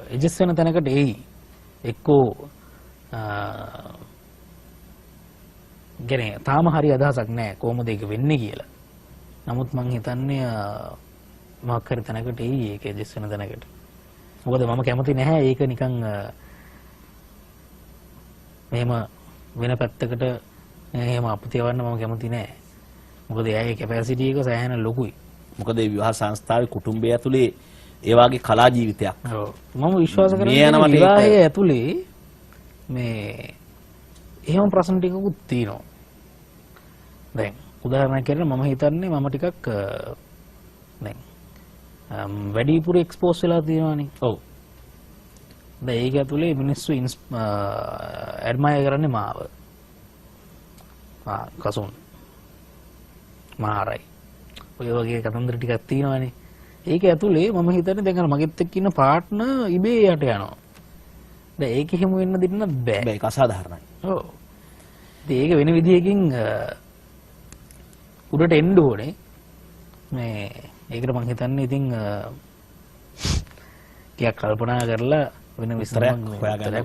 එජස් වෙන තැනකට එයි. එක්කෝ කියන්නේ තාම හරි අදහසක් නැහැ කොහොමද ඒක වෙන්නේ කියලා. නමුත් මම හිතන්නේ මොකක් හරි තැනකට එයි ඒක එජස් වෙන තැනකට. මොකද මම කැමති නැහැ ඒක නිකන් මෙහෙම වෙන පැත්තකට එහෙම අපතියවන්න මම කැමති නැහැ. මොකද එයාගේ කැපැසිටි එක සෑහෙන ලොකුයි. මොකද මේ විවාහ සංස්ථාවේ කුටුම්බය ඇතුලේ ඒ වාගේ කලා ජීවිතයක්. ඔව්. මම විශ්වාස කරන්නේ විවාහයේ ඇතුලේ මේ එහෙම ප්‍රශ්න ටිකකුත් තියෙනවා. දැන් උදාහරණයක් කියන්න මම හිතන්නේ මම ටිකක් දැන් වැඩිපුර එක්ස්පෝස් වෙලා තියෙනවානේ. ඔව්. දැන් ඒක ඇතුලේ මිනිස්සු ඇඩ්මයර් කරන්නේ මාව. කසුන් මාරයි. ඔය වගේ කතන්දර ටිකක් තියෙනවානේ. ඒක ඇතුලේ මම හිතන්නේ දැන් අර මගෙත් එක්ක ඉන්න පාර්ට්නර් ඉබේ යට යනවා. දැන් ඒක එහෙම වෙන්න දෙන්නත් බෑ. ඒක අසාධාරණයි. ඔව්. ඉතින් ඒක වෙන විදිහකින් උඩට එන්න ඕනේ. මේ ඒකට මම හිතන්නේ ඉතින් ටිකක් කල්පනා කරලා වෙන විස්තරයක්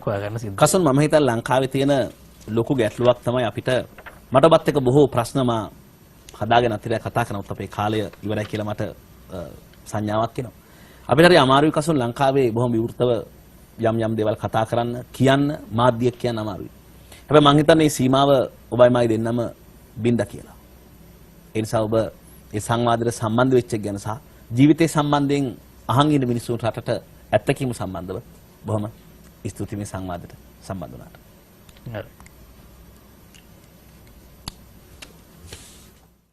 හොයාගන්න සිද්ධ. කසුන් මම හිතන්නේ ලංකාවේ තියෙන ලොකු ගැටලුවක් තමයි අපිට මටවත් එක බොහෝ ප්‍රශ්න මා හදාගෙන අතිරය කතා කරනවත් අපේ කාලය ඉවරයි කියලා මට සංඥාවක් එනවා. අපිට හරි අමාරුයි කසුන් ලංකාවේ බොහොම විවෘතව යම් දේවල් කතා කරන්න කියන්න මාධ්‍යයක් කියන්න අමාරුයි. හැබැයි මම හිතන්නේ මේ සීමාව ඔබයි මයි දෙන්නම බින්දා කියලා. ඒ නිසා ඔබ මේ සංවාදයට සම්බන්ධ වෙච්ච එක ගැන සහ ජීවිතේ සම්බන්ධයෙන් අහන් ඉන්න මිනිස්සුන්ට රටට ඇත්ත කීම සම්බන්ධව බොහොම ස්තුතියි මේ සංවාදයට සම්බන්ධ වුණාට. හරි.